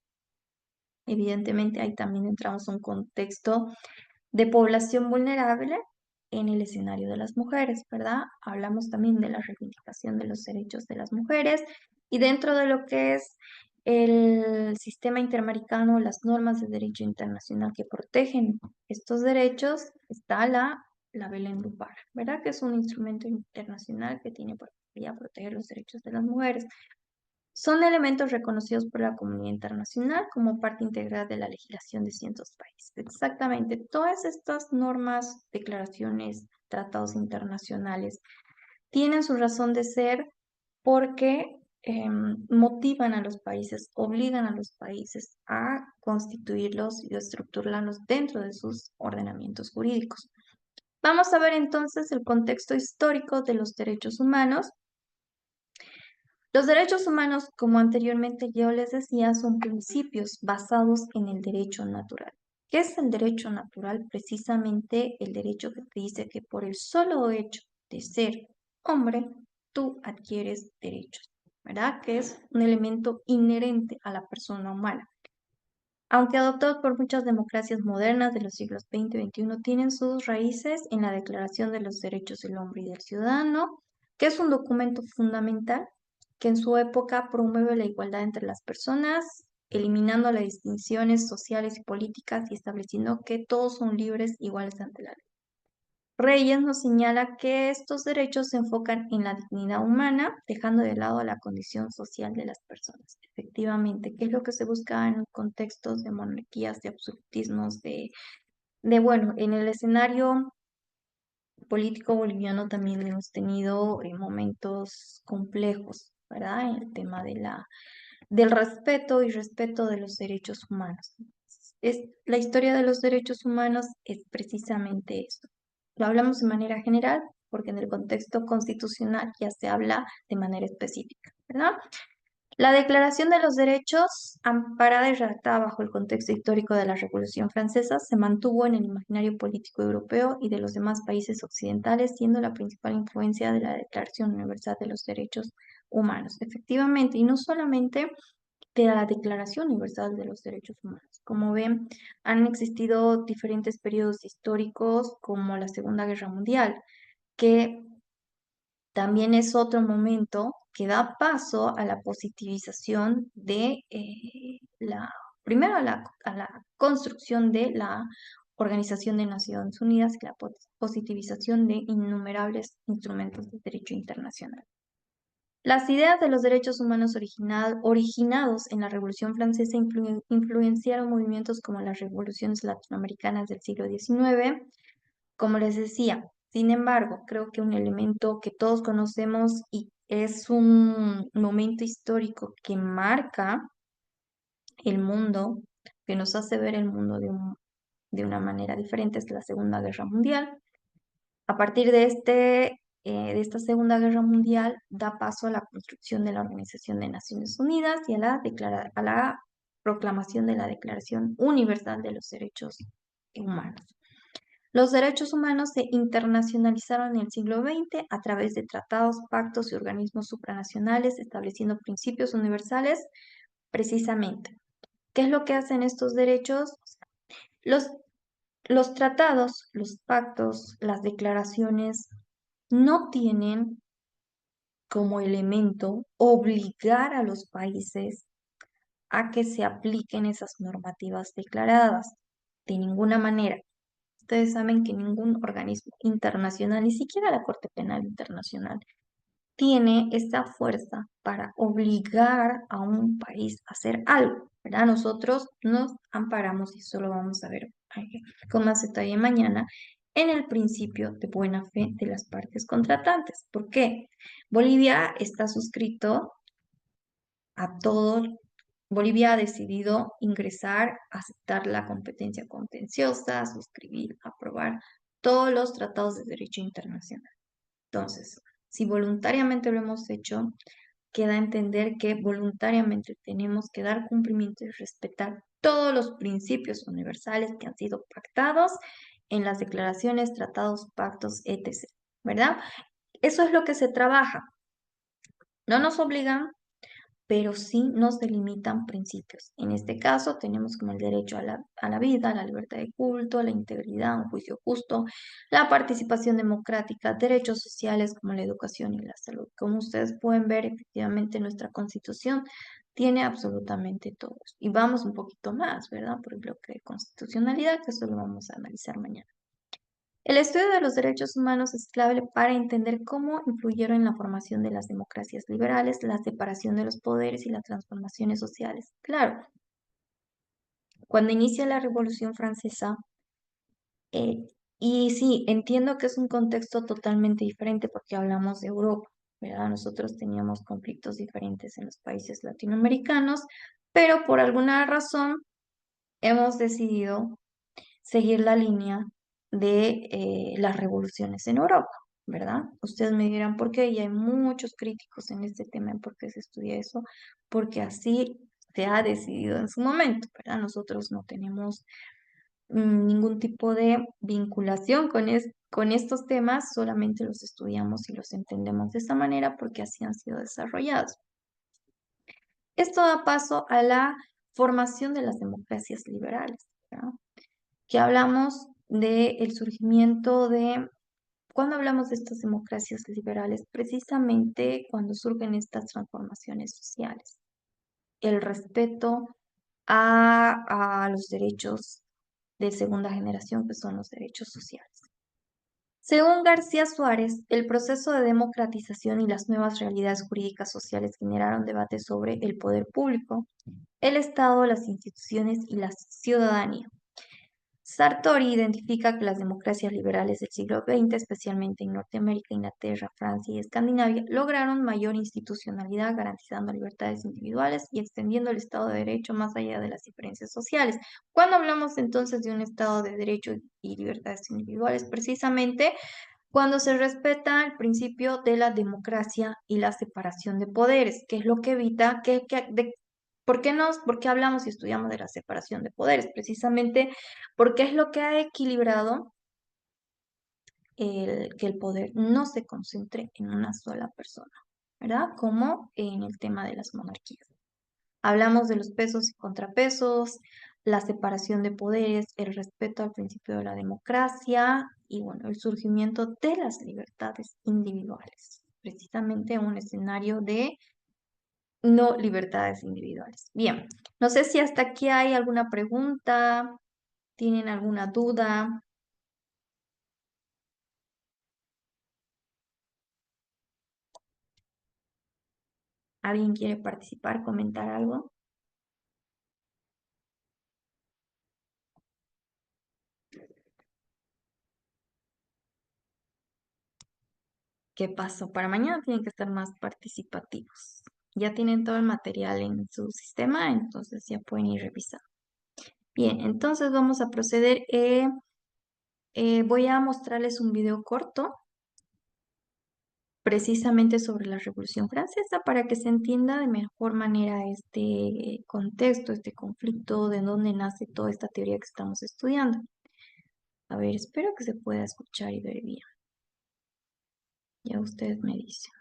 Evidentemente, ahí también entramos en un contexto de población vulnerable en el escenario de las mujeres, ¿verdad? Hablamos también de la reivindicación de los derechos de las mujeres y dentro de lo que es el sistema interamericano, las normas de derecho internacional que protegen estos derechos, está la Belén do Pará, ¿verdad? Que es un instrumento internacional que tiene por finalidad proteger los derechos de las mujeres. Son elementos reconocidos por la comunidad internacional como parte integral de la legislación de cientos países. Exactamente, todas estas normas, declaraciones, tratados internacionales tienen su razón de ser porque motivan a los países, obligan a los países a constituirlos y a estructurarlos dentro de sus ordenamientos jurídicos. Vamos a ver entonces el contexto histórico de los derechos humanos. Los derechos humanos, como anteriormente yo les decía, son principios basados en el derecho natural. ¿Qué es el derecho natural? Precisamente el derecho que te dice que por el solo hecho de ser hombre, tú adquieres derechos, ¿verdad? Que es un elemento inherente a la persona humana. Aunque adoptados por muchas democracias modernas de los siglos XX y XXI, tienen sus raíces en la Declaración de los Derechos del Hombre y del Ciudadano, que es un documento fundamental que en su época promueve la igualdad entre las personas, eliminando las distinciones sociales y políticas y estableciendo que todos son libres iguales ante la ley. Reyes nos señala que estos derechos se enfocan en la dignidad humana, dejando de lado la condición social de las personas. Efectivamente, ¿qué es lo que se busca en contextos de monarquías, de absolutismos, bueno, en el escenario político boliviano también hemos tenido momentos complejos, ¿verdad? En el tema del respeto y respeto de los derechos humanos. La historia de los derechos humanos es precisamente esto. Lo hablamos de manera general porque en el contexto constitucional ya se habla de manera específica, ¿verdad? La Declaración de los Derechos, amparada y redactada bajo el contexto histórico de la Revolución Francesa, se mantuvo en el imaginario político europeo y de los demás países occidentales, siendo la principal influencia de la Declaración Universal de los Derechos Humanos. Efectivamente, y no solamente de la Declaración Universal de los Derechos Humanos. Como ven, han existido diferentes periodos históricos como la Segunda Guerra Mundial, que también es otro momento que da paso a la positivización de primero a la construcción de la Organización de Naciones Unidas y la positivización de innumerables instrumentos de derecho internacional. Las ideas de los derechos humanos originados en la Revolución Francesa influenciaron movimientos como las revoluciones latinoamericanas del siglo XIX, como les decía. Sin embargo, creo que un elemento que todos conocemos y es un momento histórico que marca el mundo, que nos hace ver el mundo de una manera diferente, es la Segunda Guerra Mundial. A partir de esta Segunda Guerra Mundial, da paso a la construcción de la Organización de Naciones Unidas y a la proclamación de la Declaración Universal de los Derechos Humanos. Los derechos humanos se internacionalizaron en el siglo XX a través de tratados, pactos y organismos supranacionales, estableciendo principios universales precisamente. ¿Qué es lo que hacen estos derechos? Los, los tratados, los pactos, las declaraciones no tienen como elemento obligar a los países a que se apliquen esas normativas declaradas. De ninguna manera. Ustedes saben que ningún organismo internacional, ni siquiera la Corte Penal Internacional, tiene esta fuerza para obligar a un país a hacer algo, ¿verdad? Nosotros nos amparamos, y eso lo vamos a ver con más detalle mañana, en el principio de buena fe de las partes contratantes. ¿Por qué? Bolivia está suscrito a todo. Bolivia ha decidido ingresar, aceptar la competencia contenciosa, suscribir, aprobar todos los tratados de derecho internacional. Entonces, si voluntariamente lo hemos hecho, queda a entender que voluntariamente tenemos que dar cumplimiento y respetar todos los principios universales que han sido pactados en las declaraciones, tratados, pactos, etc. ¿Verdad? Eso es lo que se trabaja. No nos obligan, pero sí nos delimitan principios. En este caso tenemos como el derecho a la vida, a la libertad de culto, a la integridad, un juicio justo, la participación democrática, derechos sociales como la educación y la salud. Como ustedes pueden ver, efectivamente nuestra Constitución tiene absolutamente todos. Y vamos un poquito más, ¿verdad? Por el bloque de constitucionalidad, que eso lo vamos a analizar mañana. El estudio de los derechos humanos es clave para entender cómo influyeron en la formación de las democracias liberales, la separación de los poderes y las transformaciones sociales. Claro, cuando inicia la Revolución Francesa, eh, y sí, entiendo que es un contexto totalmente diferente porque hablamos de Europa, ¿verdad? Nosotros teníamos conflictos diferentes en los países latinoamericanos, pero por alguna razón hemos decidido seguir la línea de las revoluciones en Europa, ¿verdad? Ustedes me dirán por qué, y hay muchos críticos en este tema en por qué se estudia eso, porque así se ha decidido en su momento, ¿verdad? Nosotros no tenemos ningún tipo de vinculación con estos temas, solamente los estudiamos y los entendemos de esta manera porque así han sido desarrollados. Esto da paso a la formación de las democracias liberales, ¿verdad? Que hablamos del surgimiento de, cuando hablamos de estas democracias liberales, precisamente cuando surgen estas transformaciones sociales, el respeto a los derechos de segunda generación, que son los derechos sociales. Según García Suárez, el proceso de democratización y las nuevas realidades jurídicas sociales generaron debates sobre el poder público, el Estado, las instituciones y la ciudadanía. Sartori identifica que las democracias liberales del siglo XX, especialmente en Norteamérica, Inglaterra, Francia y Escandinavia, lograron mayor institucionalidad, garantizando libertades individuales y extendiendo el Estado de Derecho más allá de las diferencias sociales. Cuando hablamos entonces de un Estado de Derecho y libertades individuales, precisamente cuando se respeta el principio de la democracia y la separación de poderes, que es lo que evita ¿por qué hablamos y estudiamos de la separación de poderes? Precisamente porque es lo que ha equilibrado que el poder no se concentre en una sola persona, ¿verdad? Como en el tema de las monarquías. Hablamos de los pesos y contrapesos, la separación de poderes, el respeto al principio de la democracia y, bueno, el surgimiento de las libertades individuales. Precisamente un escenario de no libertades individuales. Bien, no sé si hasta aquí hay alguna pregunta, tienen alguna duda. ¿Alguien quiere participar, comentar algo? ¿Qué pasó? Para mañana tienen que estar más participativos. Ya tienen todo el material en su sistema, entonces ya pueden ir revisando. Bien, entonces vamos a proceder. Voy a mostrarles un video corto precisamente sobre la Revolución Francesa para que se entienda de mejor manera este contexto, este conflicto, de dónde nace toda esta teoría que estamos estudiando. A ver, espero que se pueda escuchar y ver bien. Ya ustedes me dicen.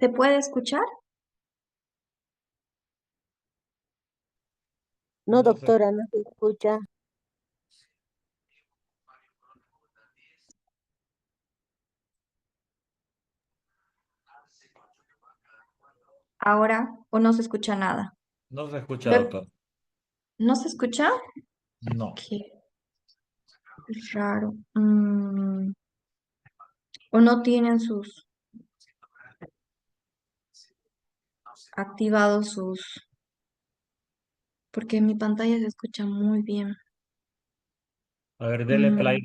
¿Se puede escuchar? No, No sé. doctora, no se escucha. Ahora, o no se escucha nada. No se escucha, Lo he- doctor. ¿No se escucha? No. Qué raro. O no tienen activados porque en mi pantalla se escucha muy bien. A ver, dele play.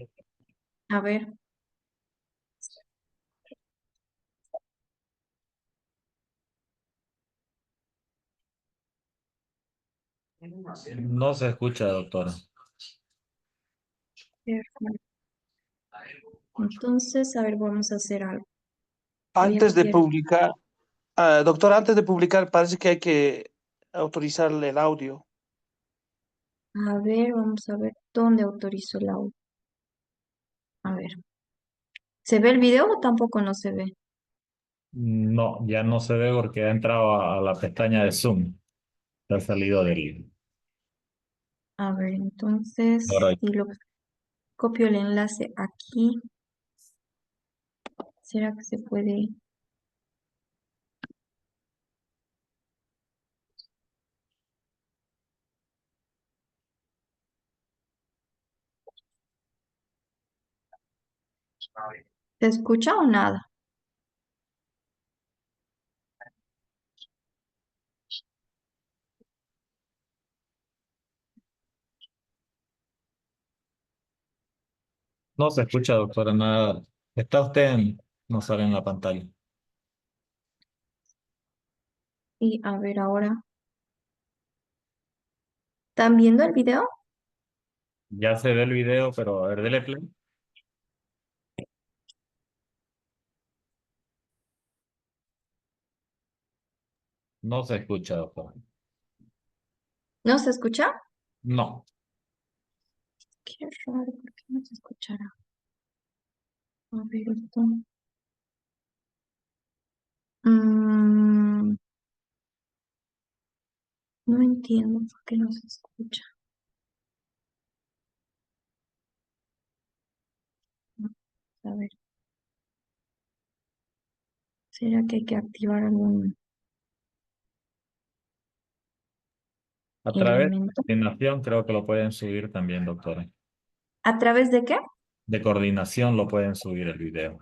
Mm, a ver, No se escucha, doctora. qué raro. Entonces, a ver, vamos a hacer algo. Voy a Antes de copiar. publicar, doctor, antes de publicar, parece que hay que autorizarle el audio. A ver, vamos a ver dónde autorizo el audio. A ver, ¿se ve el video o tampoco no se ve? No, ya no se ve porque ha entrado a la pestaña de Zoom. Ha salido del... A ver, entonces, Ahora, si lo copio el enlace aquí, ¿será que se puede? ¿Se escucha o nada? no se escucha, doctora, nada. Está usted en... No sale en la pantalla. Y a ver ahora, ¿están viendo el video? Ya se ve el video, pero a ver, dele play. No se escucha, doctora. ¿No se escucha? No. Qué raro, ¿por qué no se escuchará? A ver esto. Mm, no entiendo por qué no se escucha. A ver, ¿será que hay que activar algún A través de elemento? coordinación creo que lo pueden subir también, doctora. ¿A través de qué? De coordinación lo pueden subir el video.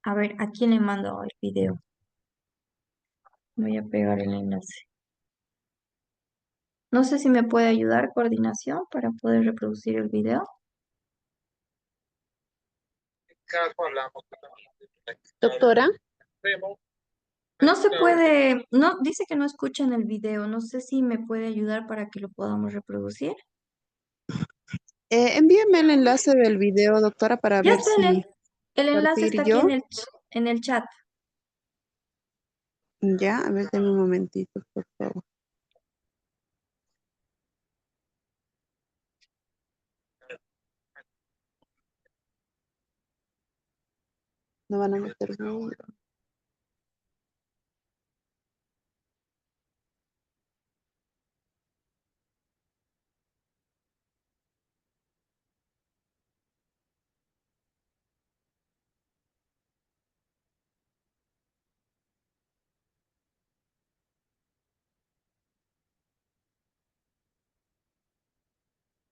A ver, ¿a quién le mando el video? Voy a pegar el enlace. No sé si me puede ayudar coordinación para poder reproducir el video. Doctora, No se puede, no, dice que no escucha en el video. No sé si me puede ayudar para que lo podamos reproducir. envíeme el enlace del video, doctora, para Ya ver está en si el enlace partir está aquí yo. en el chat. Ya, a ver, denme un momentito, por favor. No van a meter ruido.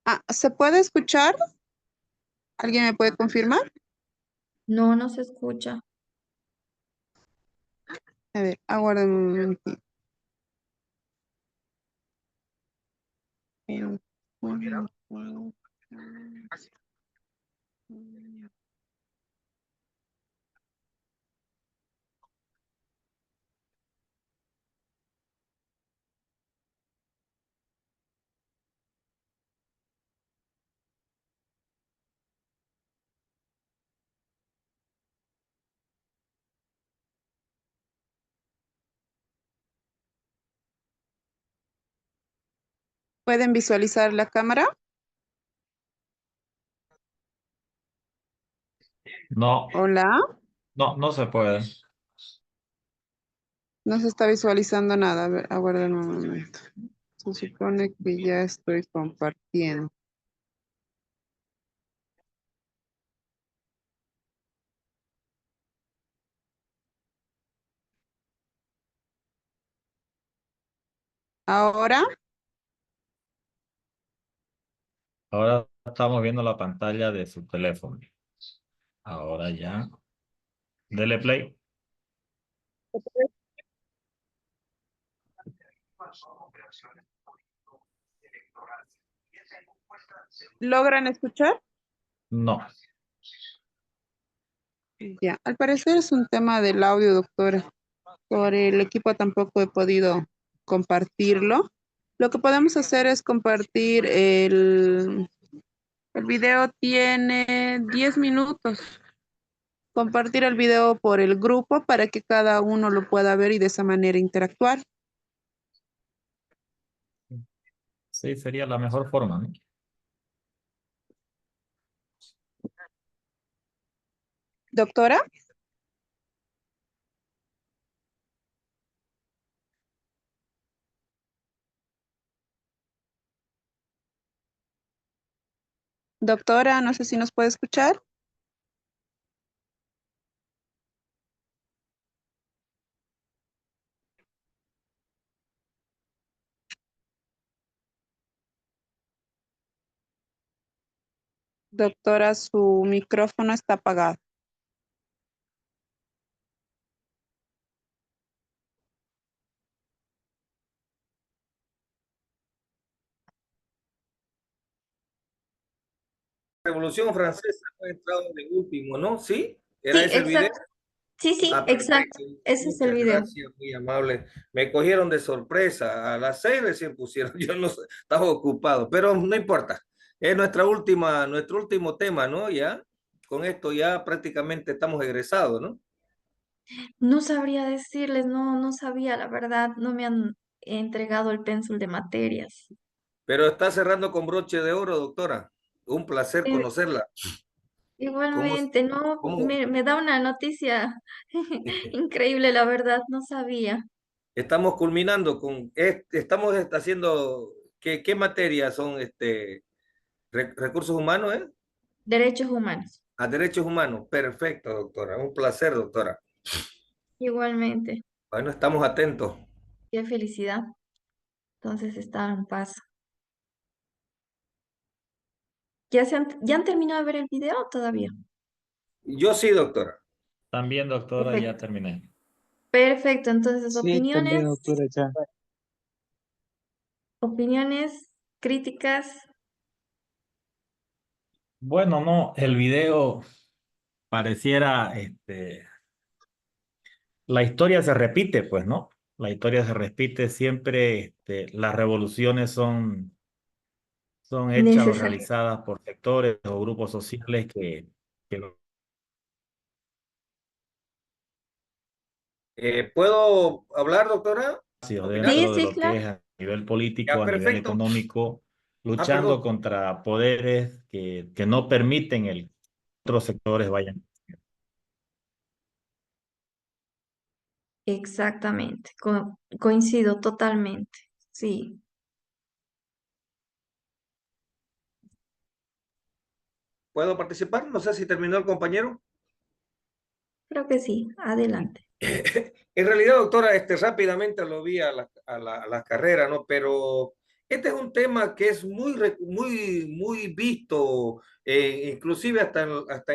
Ah, ¿se puede escuchar? ¿Alguien me puede confirmar? No, no se escucha. A ver, aguarden un momentito. ¿Pueden visualizar la cámara? No, Hola. no se puede. No se está visualizando nada. A ver, aguarden un momento. Se supone que ya estoy compartiendo. Ahora, Ahora estamos viendo la pantalla de su teléfono. Ahora ya. Dele play. ¿logran escuchar? No. Ya, al parecer es un tema del audio, doctora. Por el equipo tampoco he podido compartirlo. Lo que podemos hacer es compartir el video tiene 10 minutos. Compartir el video por el grupo para que cada uno lo pueda ver y de esa manera interactuar. Sí, sería la mejor forma, ¿no? Doctora, doctora, no sé si nos puede escuchar. Doctora, su micrófono está apagado. Revolución Francesa ha entrado de último, ¿no? ¿Sí? ¿Era Sí, ese el video? exacto. Sí, sí, Ah, exacto. perfecto. Ese es el Muchas video. gracias, muy amable. Me cogieron de sorpresa. A las 6 recién pusieron. Yo no estaba ocupado, pero no importa. Es nuestro último tema, ¿no? Ya, con esto ya prácticamente estamos egresados, ¿no? No sabría decirles, no sabía, la verdad, no me han entregado el pénsul de materias. Pero está cerrando con broche de oro, doctora. Un placer Eh, conocerla. ¿Cómo, Igualmente, no, cómo? me da una noticia increíble, la verdad, no sabía. Estamos culminando estamos haciendo, ¿qué materias son recursos humanos, eh? Derechos humanos, A derechos humanos. Perfecto, doctora. Un placer, doctora. igualmente. Bueno, estamos atentos. Qué felicidad. Entonces está en paz. ¿Ya han terminado de ver el video o todavía? Yo sí, doctora. También, doctora, ya Perfecto. terminé. Perfecto, entonces Sí, también, opiniones, doctora, ya. opiniones, críticas. Bueno, no, el video pareciera, la historia se repite, pues, ¿no? La historia se repite siempre, las revoluciones son hechas o Necesario. realizadas por sectores o grupos sociales que lo ¿Puedo hablar, doctora? ¿Opinar? Sí, dentro de sí, lo que claro. es a nivel político, Ya, a nivel perfecto. económico, Ah, luchando perdón. contra poderes que no permiten el otros sectores vayan. Exactamente. Coincido totalmente. Sí, ¿Puedo participar? No sé si terminó el compañero. creo que sí. Adelante. En realidad, doctora, rápidamente lo vi a la carrera, ¿no? Pero este es un tema que es muy visto, inclusive hasta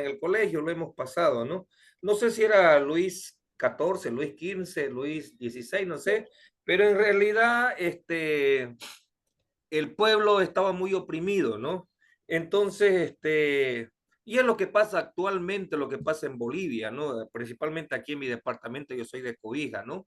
en el colegio lo hemos pasado, ¿no? No sé si era Luis XIV, Luis XV, Luis XVI, no sé, pero en realidad, el pueblo estaba muy oprimido, ¿no? Entonces, y es lo que pasa actualmente, lo que pasa en Bolivia, ¿no? Principalmente aquí en mi departamento, yo soy de Cobija, ¿no?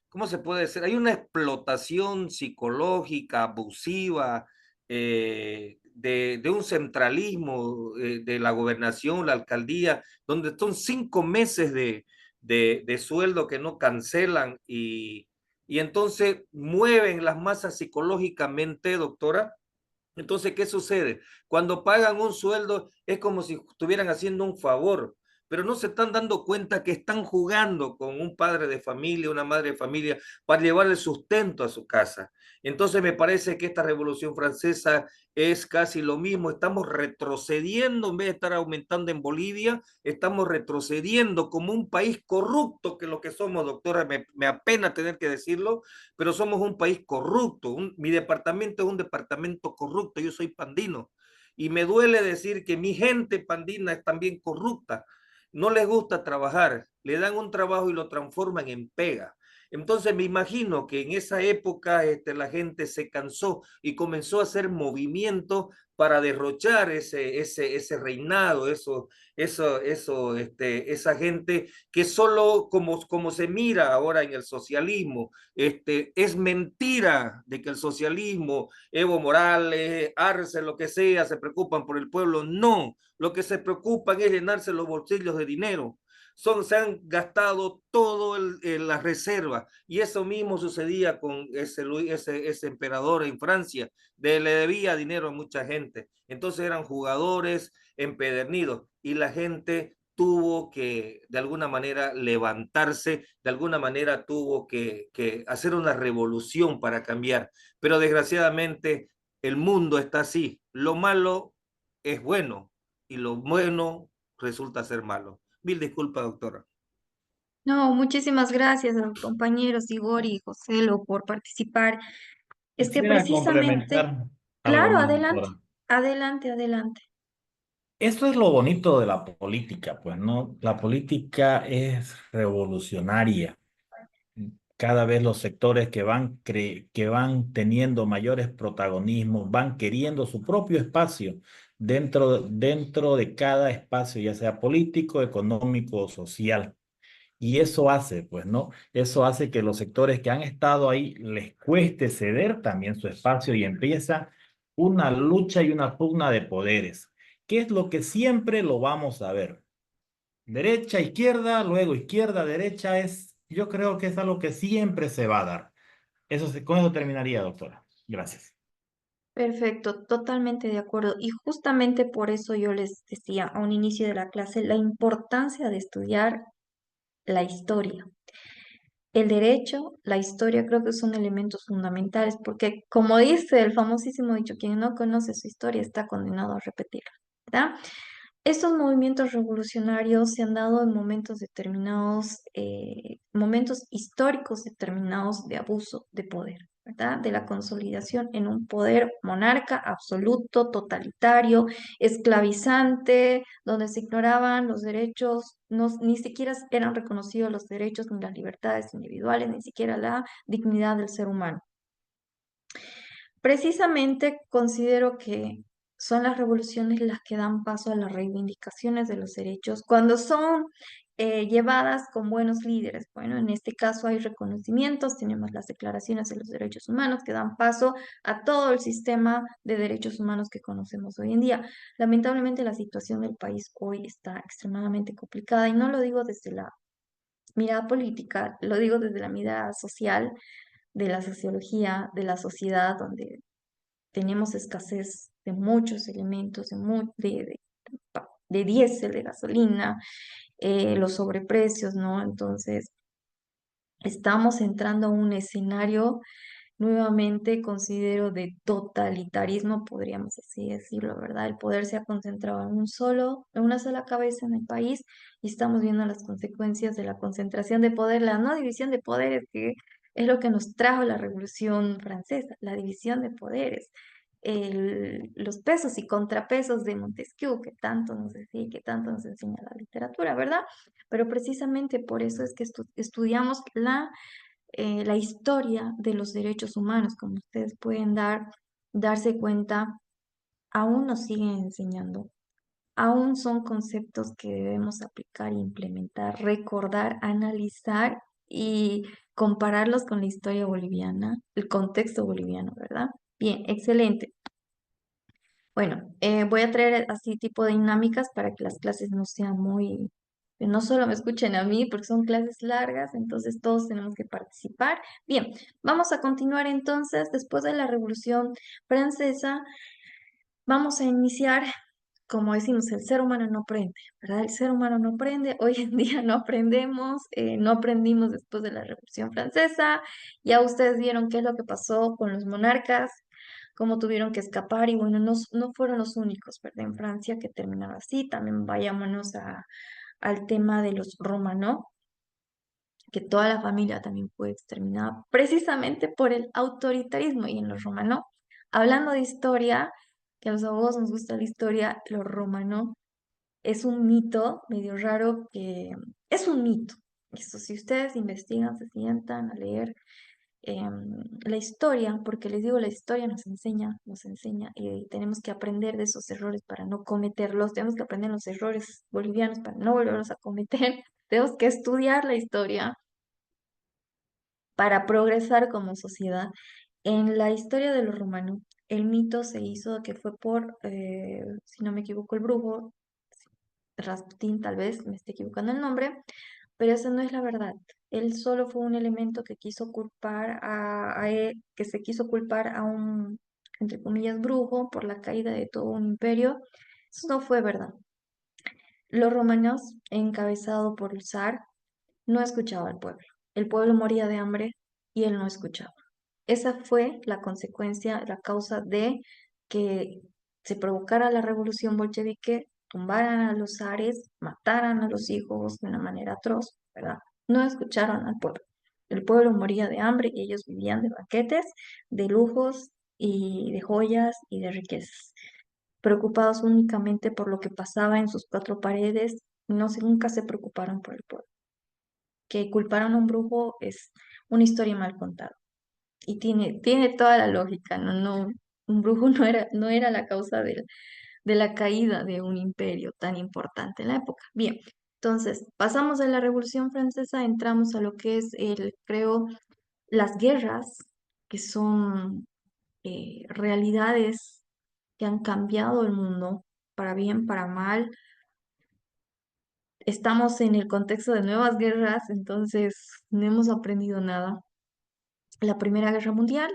¿Cómo se puede decir? Hay una explotación psicológica, abusiva, de un centralismo de la gobernación, la alcaldía, donde son 5 meses de sueldo que no cancelan y entonces mueven las masas psicológicamente, doctora. Entonces, ¿qué sucede? Cuando pagan un sueldo es como si estuvieran haciendo un favor, pero no se están dando cuenta que están jugando con un padre de familia, una madre de familia, para llevar el sustento a su casa. Entonces me parece que esta Revolución Francesa es casi lo mismo, estamos retrocediendo, en vez de estar aumentando en Bolivia, estamos retrocediendo como un país corrupto, que lo que somos, doctora, me apena tener que decirlo, pero somos un país corrupto. Mi departamento es un departamento corrupto, yo soy pandino, y me duele decir que mi gente pandina es también corrupta. No les gusta trabajar, le dan un trabajo y lo transforman en pega. Entonces me imagino que en esa época la gente se cansó y comenzó a hacer movimientos para derrochar ese reinado, esa gente que solo como se mira ahora en el socialismo, es mentira de que el socialismo, Evo Morales, Arce, lo que sea, se preocupan por el pueblo. No, lo que se preocupan es llenarse los bolsillos de dinero. Se han gastado todo las reservas, y eso mismo sucedía con ese emperador en Francia, le debía dinero a mucha gente, entonces eran jugadores empedernidos, y la gente tuvo que de alguna manera levantarse, de alguna manera tuvo que hacer una revolución para cambiar, pero desgraciadamente el mundo está así, lo malo es bueno y lo bueno resulta ser malo. Mil disculpas, doctora. No, muchísimas gracias a los compañeros Igor y Joselo por participar. Es que Quisiera precisamente, complementar algo claro, más, adelante, doctora. adelante, adelante. Eso es lo bonito de la política, pues, ¿no? La política es revolucionaria. Cada vez los sectores que van teniendo mayores protagonismos van queriendo su propio espacio dentro de cada espacio, ya sea político, económico o social. Y eso hace, pues, ¿no? Eso hace que los sectores que han estado ahí les cueste ceder también su espacio y empieza una lucha y una pugna de poderes, que es lo que siempre lo vamos a ver. Derecha, izquierda, luego izquierda, derecha yo creo que es algo que siempre se va a dar. Con eso terminaría, doctora. Gracias. Perfecto, totalmente de acuerdo. Y justamente por eso yo les decía a un inicio de la clase la importancia de estudiar la historia. El derecho, la historia creo que son elementos fundamentales porque como dice el famosísimo dicho, quien no conoce su historia está condenado a repetirla, ¿verdad? Estos movimientos revolucionarios se han dado en momentos determinados, momentos históricos determinados de abuso de poder, ¿verdad? De la consolidación en un poder monarca absoluto, totalitario, esclavizante, donde se ignoraban los derechos, no, ni siquiera eran reconocidos los derechos ni las libertades individuales, ni siquiera la dignidad del ser humano. Precisamente considero que son las revoluciones las que dan paso a las reivindicaciones de los derechos cuando son llevadas con buenos líderes. Bueno, en este caso hay reconocimientos, tenemos las declaraciones de los derechos humanos que dan paso a todo el sistema de derechos humanos que conocemos hoy en día. Lamentablemente la situación del país hoy está extremadamente complicada y no lo digo desde la mirada política, lo digo desde la mirada social, de la sociología, de la sociedad, donde tenemos escasez de muchos elementos, de diésel, de gasolina, los sobreprecios, ¿no? Entonces, estamos entrando a un escenario nuevamente, considero, de totalitarismo, podríamos así decirlo, ¿verdad? El poder se ha concentrado en una sola cabeza en el país y estamos viendo las consecuencias de la concentración de poder, la no división de poderes, que es lo que nos trajo la Revolución Francesa, la división de poderes. Los pesos y contrapesos de Montesquieu, que tanto nos decía y que tanto nos enseña la literatura, ¿verdad? Pero precisamente por eso es que estudiamos la historia de los derechos humanos, como ustedes pueden darse cuenta, aún nos siguen enseñando, aún son conceptos que debemos aplicar e implementar, recordar, analizar y compararlos con la historia boliviana, el contexto boliviano, ¿verdad? Bien, excelente. Bueno, voy a traer así tipo de dinámicas para que las clases no sean que no solo me escuchen a mí, porque son clases largas, entonces todos tenemos que participar. Bien, vamos a continuar entonces, después de la Revolución Francesa, vamos a iniciar como decimos, el ser humano no aprende, ¿verdad? El ser humano no aprende, hoy en día no aprendemos, no aprendimos después de la Revolución Francesa, ya ustedes vieron qué es lo que pasó con los monarcas, cómo tuvieron que escapar y bueno, no fueron los únicos, ¿verdad? En Francia que terminaron así, también vayámonos al tema de los Romanov, que toda la familia también fue exterminada precisamente por el autoritarismo y en los Romanov. Hablando de historia, que a los abogados nos gusta la historia, los Romanov es un mito medio raro que es un mito. Eso, si ustedes investigan, se sientan a leer la historia, porque les digo, la historia nos enseña y tenemos que aprender de esos errores para no cometerlos, tenemos que aprender los errores bolivianos para no volverlos a cometer, tenemos que estudiar la historia para progresar como sociedad. En la historia de los romanos, el mito se hizo que fue por, si no me equivoco, el brujo, Rasputín, tal vez me esté equivocando el nombre, pero eso no es la verdad. Él solo fue un elemento que quiso culpar a él, que se quiso culpar a un, entre comillas, brujo por la caída de todo un imperio. Eso no fue verdad. Los romanos, encabezado por el zar, no escuchaba al pueblo. El pueblo moría de hambre y él no escuchaba. Esa fue la consecuencia, la causa de que se provocara la revolución bolchevique, tumbaran a los zares, mataran a los hijos de una manera atroz, ¿verdad? No escucharon al pueblo. El pueblo moría de hambre y ellos vivían de banquetes, de lujos y de joyas y de riquezas, preocupados únicamente por lo que pasaba en sus cuatro paredes, nunca se preocuparon por el pueblo. Que culparon a un brujo es una historia mal contada. Y tiene toda la lógica, ¿no? Un brujo no era la causa de la caída de un imperio tan importante en la época. Bien, entonces pasamos de la Revolución Francesa, entramos a lo que es creo, las guerras, que son realidades que han cambiado el mundo para bien, para mal. Estamos en el contexto de nuevas guerras, entonces no hemos aprendido nada. La Primera Guerra Mundial,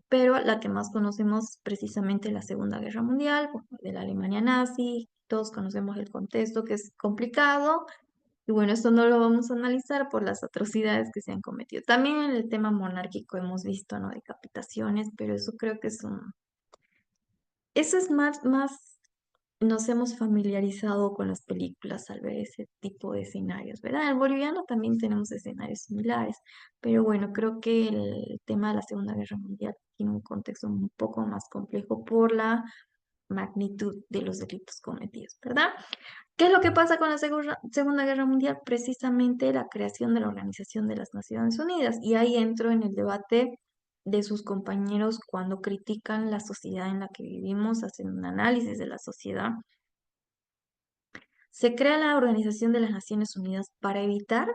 pero la que más conocemos es precisamente la Segunda Guerra Mundial, bueno, de la Alemania nazi. Todos conocemos el contexto que es complicado. Y bueno, esto no lo vamos a analizar por las atrocidades que se han cometido. También en el tema monárquico hemos visto, ¿no? Decapitaciones, pero eso creo que eso es más nos hemos familiarizado con las películas al ver ese tipo de escenarios, ¿verdad? En boliviano también tenemos escenarios similares, pero bueno, creo que el tema de la Segunda Guerra Mundial tiene un contexto un poco más complejo por la magnitud de los delitos cometidos, ¿verdad? ¿Qué es lo que pasa con la Segunda Guerra Mundial? Precisamente la creación de la Organización de las Naciones Unidas. Y ahí entro en el debate de sus compañeros cuando critican la sociedad en la que vivimos, hacen un análisis de la sociedad. Se crea la Organización de las Naciones Unidas para evitar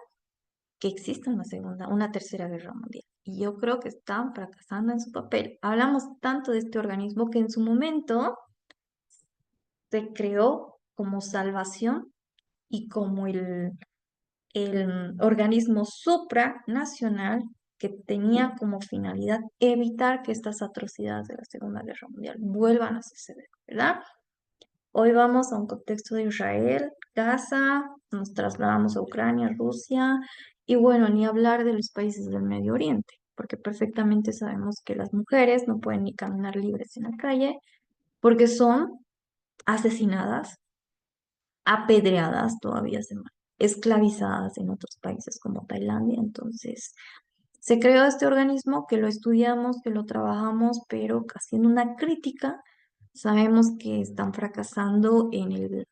que exista una tercera guerra mundial. Y yo creo que están fracasando en su papel. Hablamos tanto de este organismo que en su momento se creó como salvación y como el organismo supranacional que tenía como finalidad evitar que estas atrocidades de la Segunda Guerra Mundial vuelvan a suceder, ¿verdad? Hoy vamos a un contexto de Israel, Gaza, nos trasladamos a Ucrania, Rusia, y bueno, ni hablar de los países del Medio Oriente, porque perfectamente sabemos que las mujeres no pueden ni caminar libres en la calle porque son asesinadas, apedreadas todavía esclavizadas en otros países como Tailandia. Entonces, se creó este organismo que lo estudiamos, que lo trabajamos, pero haciendo una crítica, sabemos que están fracasando en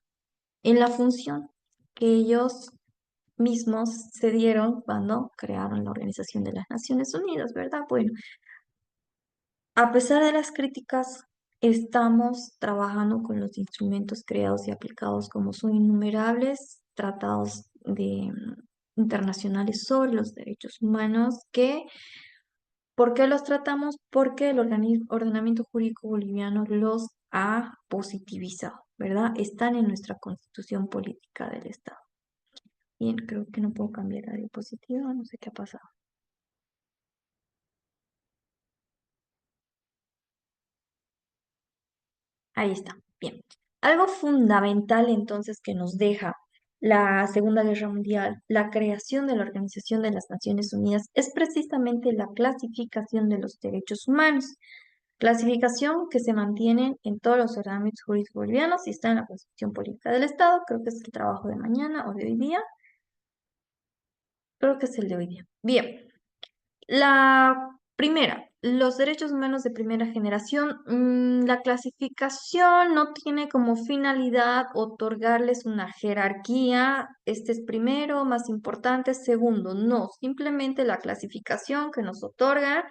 la función que ellos mismos se dieron cuando crearon la Organización de las Naciones Unidas, ¿verdad? Bueno, a pesar de las críticas, estamos trabajando con los instrumentos creados y aplicados como son innumerables tratados internacionales sobre los derechos humanos ¿por qué los tratamos? Porque el ordenamiento jurídico boliviano los ha positivizado, ¿verdad? Están en nuestra constitución política del Estado. Bien, creo que no puedo cambiar la diapositiva, no sé qué ha pasado. Ahí está, bien. Algo fundamental entonces que nos deja la Segunda Guerra Mundial, la creación de la Organización de las Naciones Unidas, es precisamente la clasificación de los derechos humanos. Clasificación que se mantiene en todos los ordenamientos jurídicos bolivianos y está en la Constitución Política del Estado. Creo que es el trabajo de mañana o de hoy día. Creo que es el de hoy día. Bien. La primera, los derechos humanos de primera generación. La clasificación no tiene como finalidad otorgarles una jerarquía. Este es primero, más importante, segundo. No, simplemente la clasificación que nos otorga,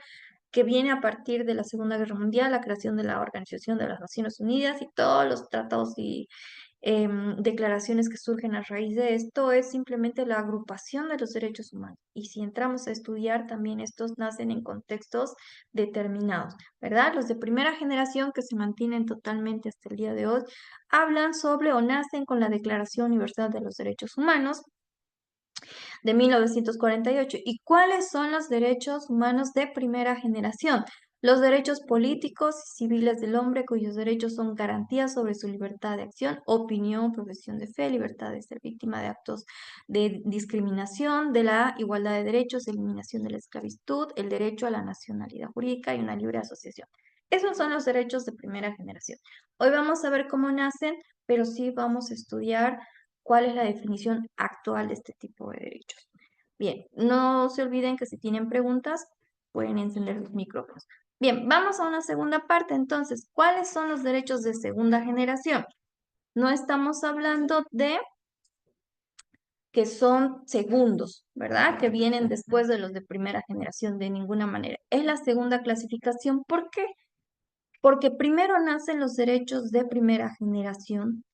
que viene a partir de la Segunda Guerra Mundial, la creación de la Organización de las Naciones Unidas y todos los tratados y declaraciones que surgen a raíz de esto, es simplemente la agrupación de los derechos humanos. Y si entramos a estudiar, también estos nacen en contextos determinados, ¿verdad? Los de primera generación que se mantienen totalmente hasta el día de hoy, hablan sobre o nacen con la Declaración Universal de los Derechos Humanos de 1948. ¿Y cuáles son los derechos humanos de primera generación? Los derechos políticos y civiles del hombre, cuyos derechos son garantías sobre su libertad de acción, opinión, profesión de fe, libertad de ser víctima de actos de discriminación, de la igualdad de derechos, eliminación de la esclavitud, el derecho a la nacionalidad jurídica y una libre asociación. Esos son los derechos de primera generación. Hoy vamos a ver cómo nacen, pero sí vamos a estudiar cuál es la definición actual de este tipo de derechos. Bien, no se olviden que si tienen preguntas, pueden encender los micrófonos. Bien, vamos a una segunda parte entonces. ¿Cuáles son los derechos de segunda generación? No estamos hablando de que son segundos, ¿verdad? Que vienen después de los de primera generación de ninguna manera. Es la segunda clasificación. ¿Por qué? Porque primero nacen los derechos de primera generación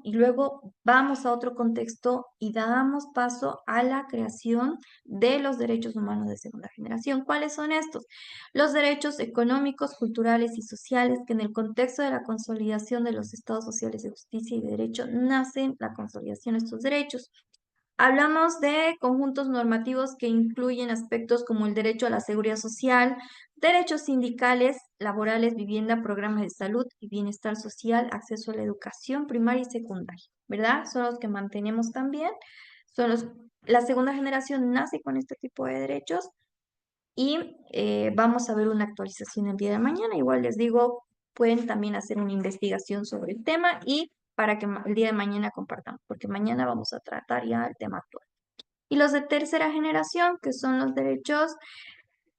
y luego vamos a otro contexto y damos paso a la creación de los derechos humanos de segunda generación. ¿Cuáles son estos? Los derechos económicos, culturales y sociales que en el contexto de la consolidación de los estados sociales de justicia y de derecho nacen la consolidación de estos derechos. Hablamos de conjuntos normativos que incluyen aspectos como el derecho a la seguridad social, derechos sindicales, laborales, vivienda, programas de salud y bienestar social, acceso a la educación primaria y secundaria, ¿verdad? Son los que mantenemos también. La segunda generación nace con este tipo de derechos y vamos a ver una actualización el día de mañana. Igual les digo, pueden también hacer una investigación sobre el tema y para que el día de mañana compartamos, porque mañana vamos a tratar ya el tema actual. Y los de tercera generación, que son los derechos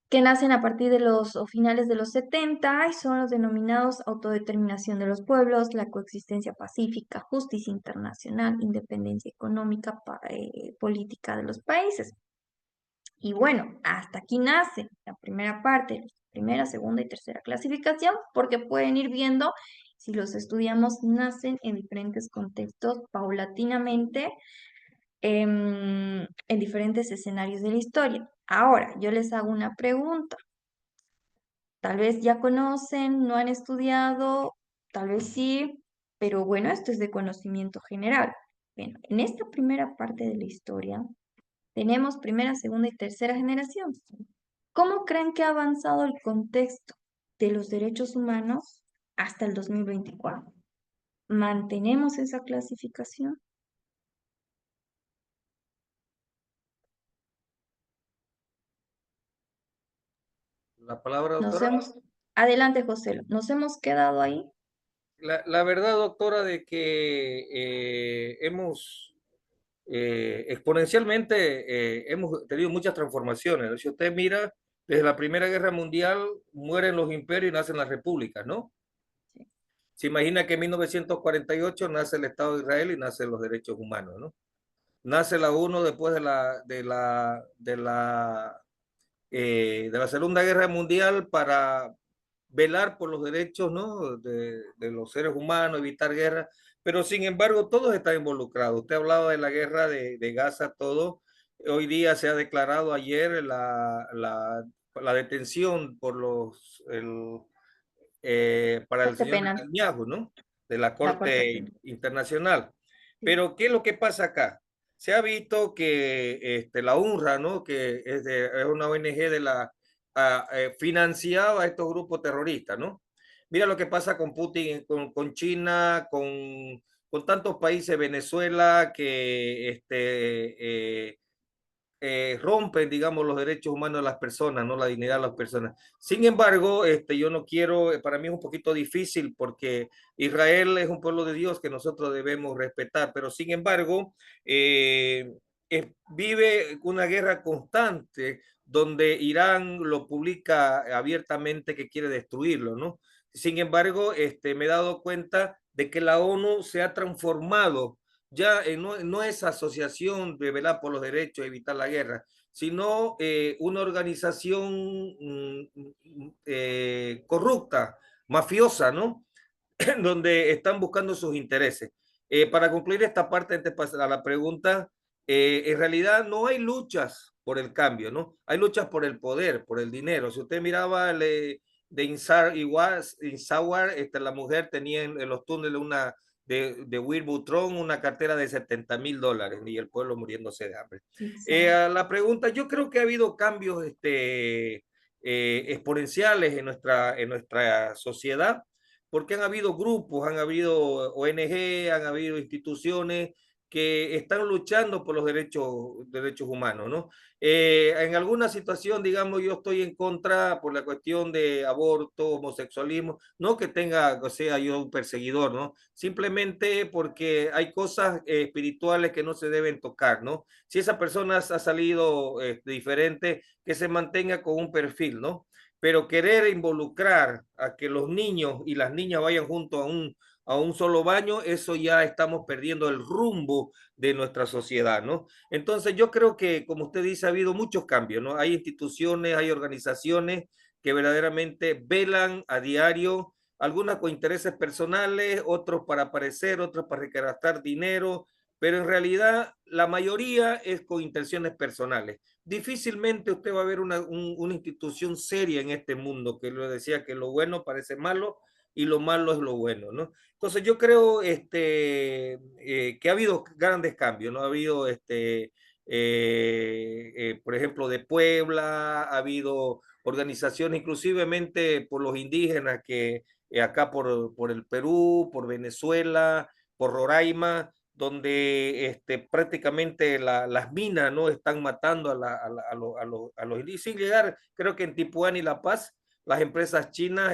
que nacen a partir de los o finales de los 70 y son los denominados autodeterminación de los pueblos, la coexistencia pacífica, justicia internacional, independencia económica, política de los países. Y bueno, hasta aquí nace la primera parte, primera, segunda y tercera clasificación, porque pueden ir viendo, si los estudiamos, nacen en diferentes contextos paulatinamente, en diferentes escenarios de la historia. Ahora, yo les hago una pregunta. Tal vez ya conocen, no han estudiado, tal vez sí, pero bueno, esto es de conocimiento general. Bueno, en esta primera parte de la historia tenemos primera, segunda y tercera generación. ¿Cómo creen que ha avanzado el contexto de los derechos humanos hasta el 2024? ¿Mantenemos esa clasificación? La palabra, Nos doctora. Adelante, José. ¿Nos hemos quedado ahí? La verdad, doctora, de que hemos exponencialmente hemos tenido muchas transformaciones. Si usted mira, desde la Primera Guerra Mundial mueren los imperios y nacen las repúblicas, ¿no? Sí. Se imagina que en 1948 nace el Estado de Israel y nacen los derechos humanos, ¿no? Nace la ONU después de la Segunda Guerra Mundial para velar por los derechos, ¿no? de los seres humanos, evitar guerra, pero sin embargo todos están involucrados. Usted hablaba de la guerra de Gaza, todo. Hoy día se ha declarado ayer la detención por para el Corte señor penal. Netanyahu, ¿no? De la La Corte Corte Penal. Internacional. Sí. Pero ¿qué es lo que pasa acá? Se ha visto que la UNRWA, ¿no? Que es una ONG financiaba a estos grupos terroristas, ¿no? Mira lo que pasa con Putin, con China, con tantos países, Venezuela, que rompen, digamos, los derechos humanos de las personas, ¿no? La dignidad de las personas. Sin embargo, yo no quiero, para mí es un poquito difícil porque Israel es un pueblo de Dios que nosotros debemos respetar, pero sin embargo, vive una guerra constante donde Irán lo publica abiertamente que quiere destruirlo, ¿no? Sin embargo, me he dado cuenta de que la ONU se ha transformado ya no es asociación de velar por los derechos, evitar la guerra, sino una organización corrupta, mafiosa, ¿no? Donde están buscando sus intereses. Para concluir esta parte, antes de pasar a la pregunta, en realidad no hay luchas por el cambio, ¿no? Hay luchas por el poder, por el dinero. Si usted miraba de Insawar, la mujer tenía en los túneles de Wilbur una cartera de $70,000 y el pueblo muriéndose de hambre. A la pregunta, yo creo que ha habido cambios exponenciales en nuestra sociedad, porque han habido grupos, han habido ONG, han habido instituciones que están luchando por los derechos humanos, ¿no? En alguna situación, digamos, yo estoy en contra por la cuestión de aborto, homosexualismo, no que tenga, o sea, yo un perseguidor, ¿no? Simplemente porque hay cosas espirituales que no se deben tocar, ¿no? Si esa persona ha salido diferente, que se mantenga con un perfil, ¿no? Pero querer involucrar a que los niños y las niñas vayan junto a un solo baño, eso ya estamos perdiendo el rumbo de nuestra sociedad, ¿no? Entonces yo creo que, como usted dice, ha habido muchos cambios, ¿no? Hay instituciones, hay organizaciones que verdaderamente velan a diario, algunas con intereses personales, otros para aparecer, otros para recatar dinero, pero en realidad la mayoría es con intenciones personales. Difícilmente usted va a ver una institución seria en este mundo que le decía que lo bueno parece malo y lo malo es lo bueno, ¿no? Entonces yo creo que ha habido grandes cambios, ¿no? Ha habido, por ejemplo, de Puebla, ha habido organizaciones, inclusivemente por los indígenas que acá por el Perú, por Venezuela, por Roraima, donde prácticamente las minas no están matando a los indígenas, sin llegar, creo que en Tipuán y La Paz, las empresas chinas,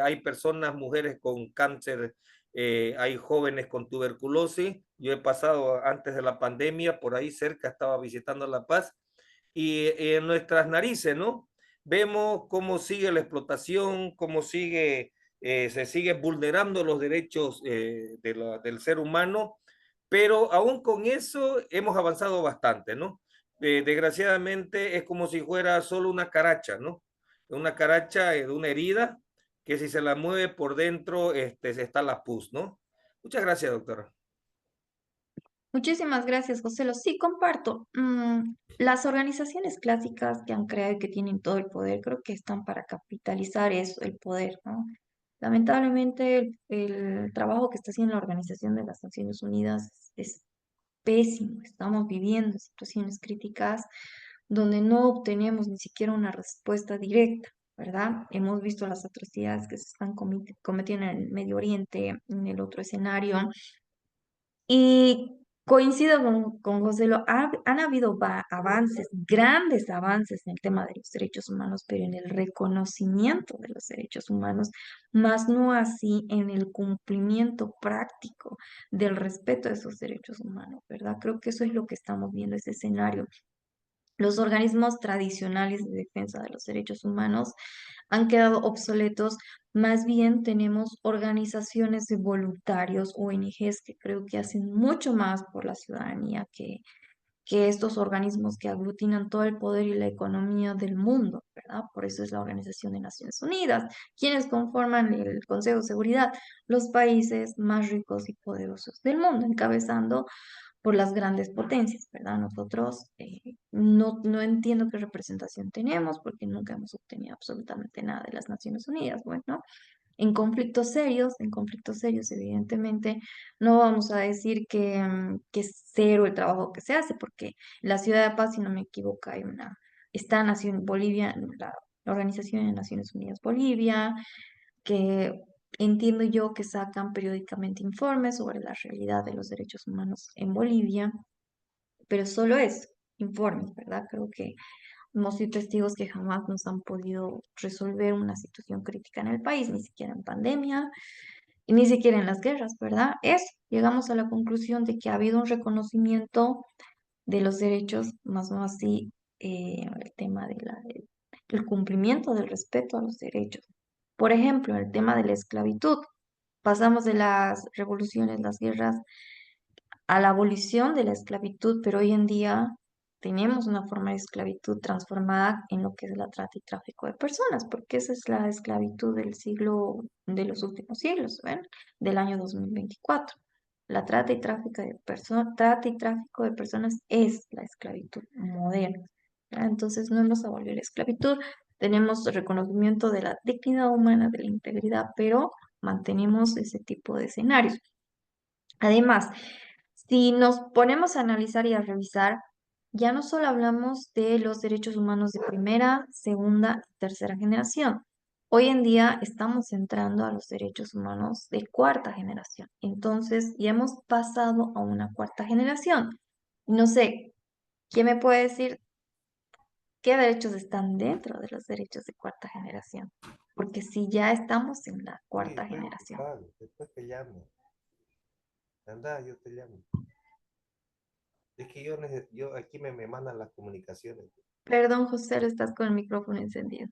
hay personas, mujeres con cáncer, hay jóvenes con tuberculosis. Yo he pasado antes de la pandemia, por ahí cerca estaba visitando La Paz, y en nuestras narices, ¿no? Vemos cómo sigue la explotación, cómo se sigue vulnerando los derechos del ser humano, pero aún con eso hemos avanzado bastante, ¿no? Desgraciadamente es como si fuera solo una caracha, ¿no? Una caracha de una herida que si se la mueve por dentro, está la pus, ¿no? Muchas gracias, doctora. Muchísimas gracias, José. Sí, comparto. Las organizaciones clásicas que han creado y que tienen todo el poder, creo que están para capitalizar eso, el poder, ¿no? Lamentablemente, el trabajo que está haciendo la Organización de las Naciones Unidas es pésimo. Estamos viviendo situaciones críticas donde no obtenemos ni siquiera una respuesta directa, ¿verdad? Hemos visto las atrocidades que se están cometiendo en el Medio Oriente, en el otro escenario. Y coincido con José, han habido avances, grandes avances en el tema de los derechos humanos, pero en el reconocimiento de los derechos humanos, más no así en el cumplimiento práctico del respeto a esos derechos humanos, ¿verdad? Creo que eso es lo que estamos viendo, ese escenario. Los organismos tradicionales de defensa de los derechos humanos han quedado obsoletos. Más bien tenemos organizaciones de voluntarios, ONGs, que creo que hacen mucho más por la ciudadanía que estos organismos que aglutinan todo el poder y la economía del mundo, ¿verdad? Por eso es la Organización de Naciones Unidas, quienes conforman el Consejo de Seguridad, los países más ricos y poderosos del mundo, encabezando por las grandes potencias, ¿verdad? Nosotros no entiendo qué representación tenemos porque nunca hemos obtenido absolutamente nada de las Naciones Unidas. Bueno, en conflictos serios, evidentemente, no vamos a decir que es cero el trabajo que se hace, porque la Ciudad de Paz, si no me equivoco, Bolivia, la Organización de Naciones Unidas Bolivia, que entiendo yo que sacan periódicamente informes sobre la realidad de los derechos humanos en Bolivia, pero solo es informes, ¿verdad? Creo que hemos sido testigos que jamás nos han podido resolver una situación crítica en el país, ni siquiera en pandemia y ni siquiera en las guerras, ¿verdad? Llegamos a la conclusión de que ha habido un reconocimiento de los derechos, más no así el tema el cumplimiento del respeto a los derechos. Por ejemplo, el tema de la esclavitud. Pasamos de las revoluciones, las guerras, a la abolición de la esclavitud, pero hoy en día tenemos una forma de esclavitud transformada en lo que es la trata y tráfico de personas, porque esa es la esclavitud del siglo, de los últimos siglos, ¿ven? Del año 2024. La trata y tráfico de personas es la esclavitud moderna. ¿Ya? Entonces no hemos abolido la esclavitud, tenemos reconocimiento de la dignidad humana, de la integridad, pero mantenemos ese tipo de escenarios. Además, si nos ponemos a analizar y a revisar, ya no solo hablamos de los derechos humanos de primera, segunda y tercera generación. Hoy en día estamos entrando a los derechos humanos de cuarta generación. Entonces, ya hemos pasado a una cuarta generación. No sé, ¿quién me puede decir qué derechos están dentro de los derechos de cuarta generación? Porque si ya estamos en la cuarta generación. Después te llamo. Anda, yo te llamo. Es que yo aquí me mandan las comunicaciones. Perdón, José, estás con el micrófono encendido.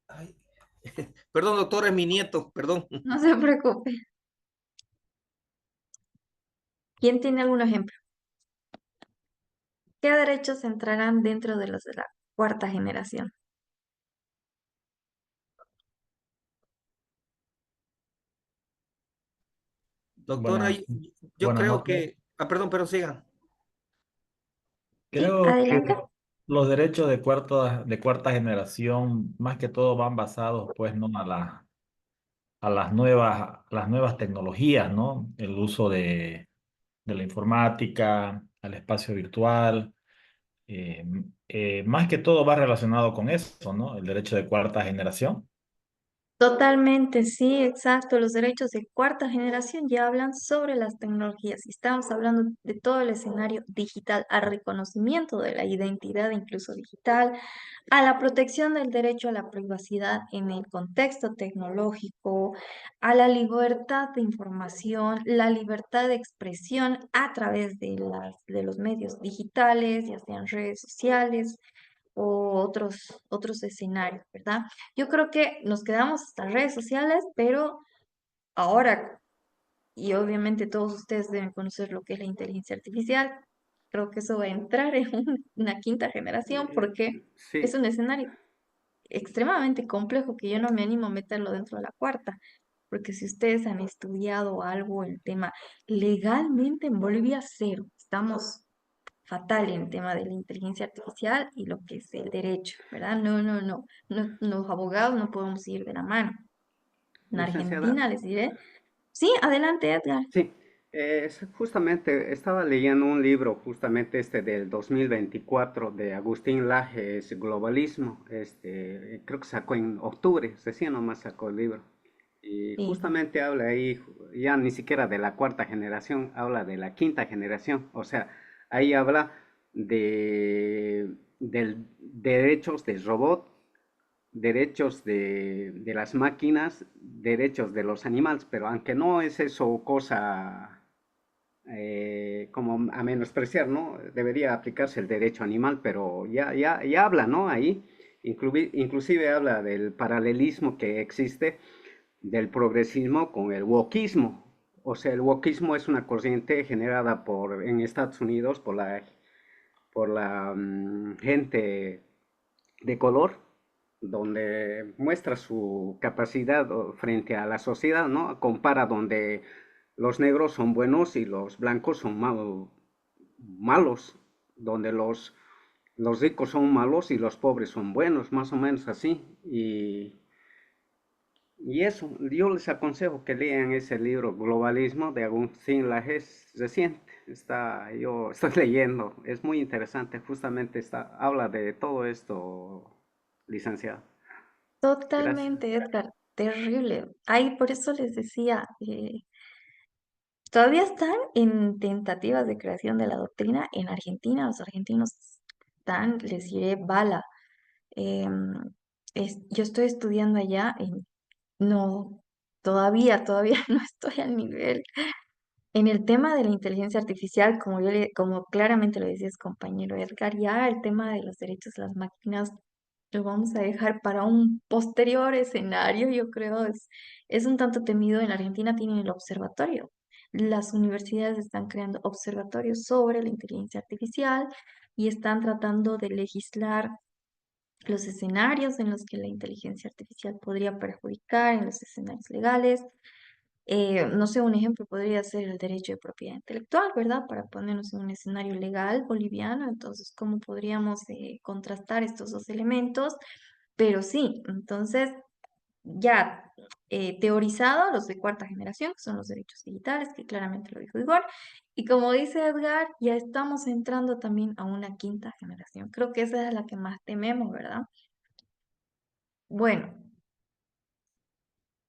Ay. Perdón, doctor, es mi nieto, perdón. No se preocupe. ¿Quién tiene algún ejemplo? ¿Qué derechos entrarán dentro de los de la cuarta generación? Doctora, Buenas, yo buenas creo noches. que... Ah, perdón, pero sigan. Sí, Creo que adelante. los derechos de cuarta generación, más que todo, van basados, pues, ¿no? A las nuevas tecnologías, ¿no? El uso de la informática, al espacio virtual. Más que todo va relacionado con eso, ¿no? El derecho de cuarta generación. Totalmente, sí, exacto. Los derechos de cuarta generación ya hablan sobre las tecnologías. Y estamos hablando de todo el escenario digital, al reconocimiento de la identidad incluso digital, a la protección del derecho a la privacidad en el contexto tecnológico, a la libertad de información, la libertad de expresión a través de los medios digitales, ya sean redes sociales o otros escenarios, ¿verdad? Yo creo que nos quedamos hasta redes sociales, pero ahora, y obviamente todos ustedes deben conocer lo que es la inteligencia artificial, creo que eso va a entrar en una quinta generación porque es Sí, un escenario extremadamente complejo que yo no me animo a meterlo dentro de la cuarta, porque si ustedes han estudiado algo, el tema legalmente en Bolivia cero, estamos fatal en el tema de la inteligencia artificial y lo que es el derecho, ¿verdad? No, los abogados no podemos ir de la mano. En licenciada, Argentina les diré, sí, adelante, Edgar. sí, justamente estaba leyendo un libro, justamente este del 2024 de Agustín Lajes, Globalismo, creo que sacó en octubre, recién nomás sacó el libro. Y Sí, justamente habla ahí, ya ni siquiera de la cuarta generación, habla de la quinta generación, o sea, ahí habla de derechos del robot, derechos de las máquinas, derechos de los animales, pero aunque no es eso cosa como a menospreciar, ¿no? Debería aplicarse el derecho animal, pero ya habla, ¿no? Ahí, inclusive habla del paralelismo que existe del progresismo con el wokismo. O sea, el wokismo es una corriente generada en Estados Unidos por la gente de color, donde muestra su capacidad frente a la sociedad, ¿no? Compara donde los negros son buenos y los blancos son malos, donde los ricos son malos y los pobres son buenos, más o menos así. Y eso, yo les aconsejo que lean ese libro, Globalismo, de Agustín Lajes, reciente. Yo estoy leyendo, es muy interesante, justamente habla de todo esto, licenciado. Gracias. totalmente, Edgar. terrible. Ay, por eso les decía, todavía están en tentativas de creación de la doctrina en Argentina. Los argentinos están, les diré, bala. Em, yo estoy estudiando allá y no, todavía no estoy al nivel. En el tema de la inteligencia artificial, como claramente lo decías, compañero Edgar, ya el tema de los derechos de las máquinas lo vamos a dejar para un posterior escenario, yo creo, es un tanto temido. En Argentina tienen el observatorio. Las universidades están creando observatorios sobre la inteligencia artificial y están tratando de legislar los escenarios en los que la inteligencia artificial podría perjudicar, en los escenarios legales. No sé, un ejemplo podría ser el derecho de propiedad intelectual, ¿verdad? Para ponernos en un escenario legal boliviano. Entonces, ¿cómo podríamos contrastar estos dos elementos? Pero sí, entonces ya teorizado los de cuarta generación, que son los derechos digitales, que claramente lo dijo Igor, y como dice Edgar, ya estamos entrando también a una quinta generación. Creo que esa es la que más tememos, ¿verdad? Bueno,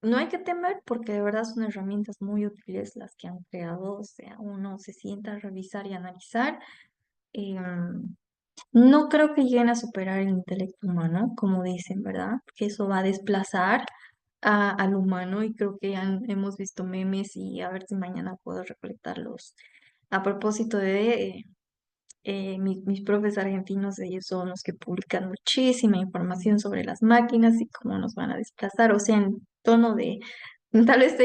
no hay que temer porque de verdad son herramientas muy útiles las que han creado, o sea, uno se sienta a revisar y analizar. No creo que lleguen a superar el intelecto humano, como dicen, ¿verdad? Que eso va a desplazar al humano y creo que ya hemos visto memes y a ver si mañana puedo recolectarlos. A propósito de mis profes argentinos, ellos son los que publican muchísima información sobre las máquinas y cómo nos van a desplazar, o sea, en tono de, tal vez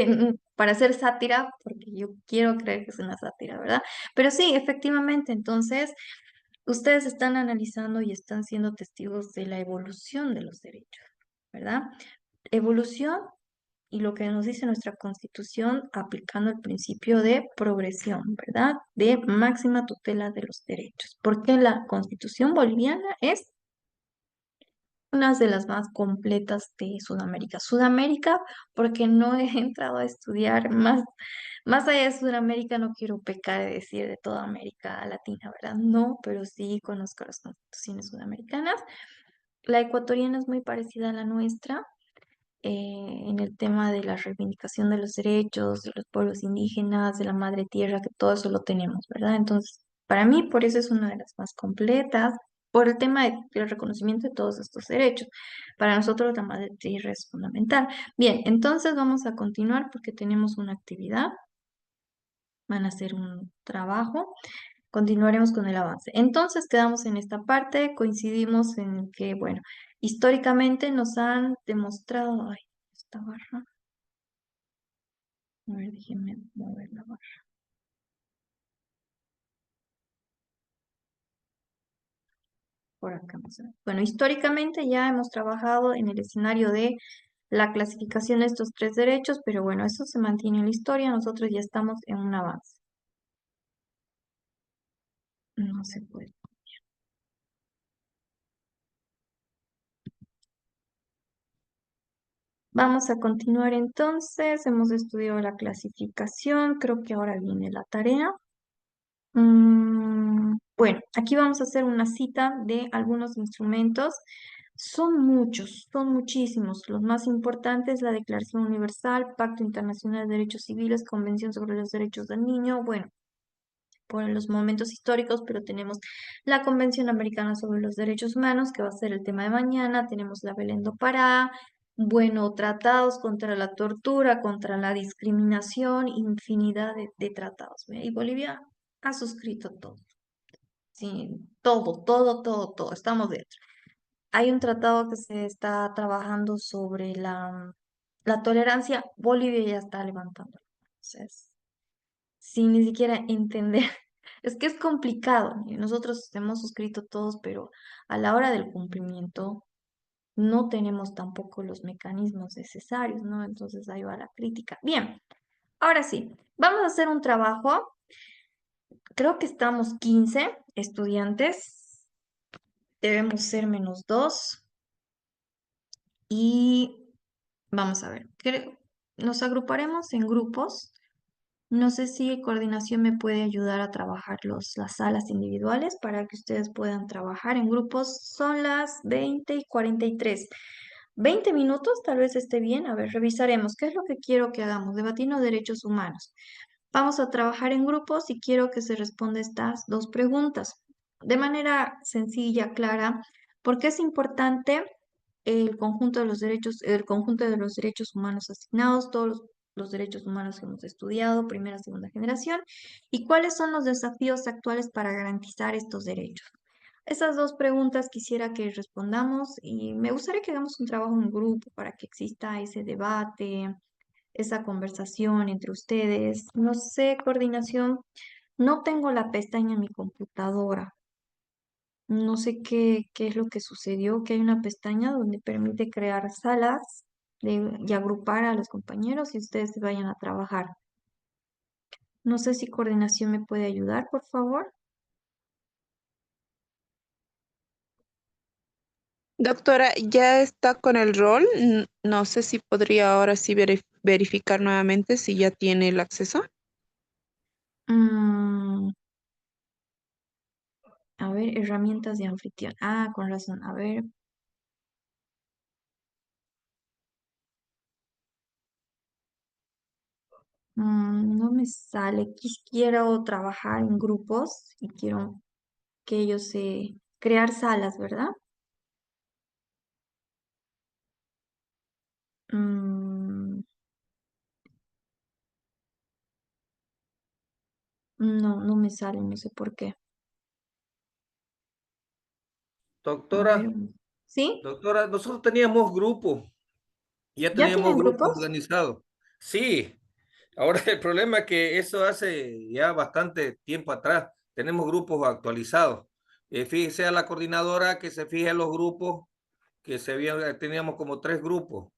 para hacer sátira, porque yo quiero creer que es una sátira, ¿verdad? Pero sí, efectivamente, entonces, ustedes están analizando y están siendo testigos de la evolución de los derechos, ¿verdad? Evolución y lo que nos dice nuestra Constitución aplicando el principio de progresión, ¿verdad? De máxima tutela de los derechos. Porque la Constitución boliviana es una de las más completas de Sudamérica. Sudamérica, porque no he entrado a estudiar más allá de Sudamérica, no quiero pecar de decir de toda América Latina, ¿verdad? No, pero sí conozco las constituciones sudamericanas. La ecuatoriana es muy parecida a la nuestra en el tema de la reivindicación de los derechos de los pueblos indígenas, de la madre tierra, que todo eso lo tenemos, ¿verdad? Entonces, para mí, por eso es una de las más completas, por el tema del reconocimiento de todos estos derechos. Para nosotros la madre tierra es fundamental. Bien, entonces vamos a continuar porque tenemos una actividad, van a hacer un trabajo. Continuaremos con el avance. Entonces quedamos en esta parte, coincidimos en que, bueno, históricamente nos han demostrado, ay, esta barra, a ver, déjenme mover la barra. Por acá vamos a ver. Bueno, históricamente ya hemos trabajado en el escenario de la clasificación de estos tres derechos, pero bueno, eso se mantiene en la historia, nosotros ya estamos en un avance. No se puede. Vamos a continuar entonces, hemos estudiado la clasificación, creo que ahora viene la tarea. Bueno, aquí vamos a hacer una cita de algunos instrumentos. Son muchos, son muchísimos. Los más importantes, la Declaración Universal, Pacto Internacional de Derechos Civiles, Convención sobre los Derechos del Niño. Bueno, por los momentos históricos, pero tenemos la Convención Americana sobre los Derechos Humanos, que va a ser el tema de mañana. Tenemos la Belén do Pará. Bueno, tratados contra la tortura, contra la discriminación, infinidad de tratados. ¿Ve? Y Bolivia ha suscrito todo. Sí, todo. Estamos dentro. Hay un tratado que se está trabajando sobre la tolerancia. Bolivia ya está levantando. Entonces, sin ni siquiera entender. Es que es complicado. Y nosotros hemos suscrito todos, pero a la hora del cumplimiento no tenemos tampoco los mecanismos necesarios, ¿no? Entonces ahí va la crítica. Bien, ahora sí, vamos a hacer un trabajo. Creo que estamos 15 estudiantes. Debemos ser -2. Y vamos a ver, nos agruparemos en grupos. No sé si coordinación me puede ayudar a trabajar las salas individuales para que ustedes puedan trabajar en grupos. Son las 20:43. 20 minutos, tal vez esté bien. A ver, revisaremos. ¿Qué es lo que quiero que hagamos? Debatiendo derechos humanos. Vamos a trabajar en grupos y quiero que se responda estas dos preguntas de manera sencilla, clara, porque es importante el conjunto de los derechos humanos asignados, todos los derechos humanos que hemos estudiado, primera, segunda generación, y cuáles son los desafíos actuales para garantizar estos derechos. Esas dos preguntas quisiera que respondamos y me gustaría que hagamos un trabajo en grupo para que exista ese debate, esa conversación entre ustedes. No sé, coordinación, no tengo la pestaña en mi computadora. No sé qué es lo que sucedió, que hay una pestaña donde permite crear salas y agrupar a los compañeros y ustedes se vayan a trabajar. No sé si coordinación me puede ayudar, por favor. Doctora, ya está con el rol. No sé si podría ahora sí verificar nuevamente si ya tiene el acceso. Mm, a ver, herramientas de anfitrión. Ah, con razón. A ver. No me sale. Quiero trabajar en grupos y quiero que ellos se crear salas, ¿verdad? Mm, no, no me sale, no sé por qué. A ver, Doctora, ¿sí? doctora, nosotros teníamos grupos, ya ¿Ya teníamos tienen grupos grupos? organizados. Sí, ahora el problema es que eso hace ya bastante tiempo atrás. Tenemos grupos actualizados. Fíjese a la coordinadora que se fije en los grupos, que teníamos como 3 grupos.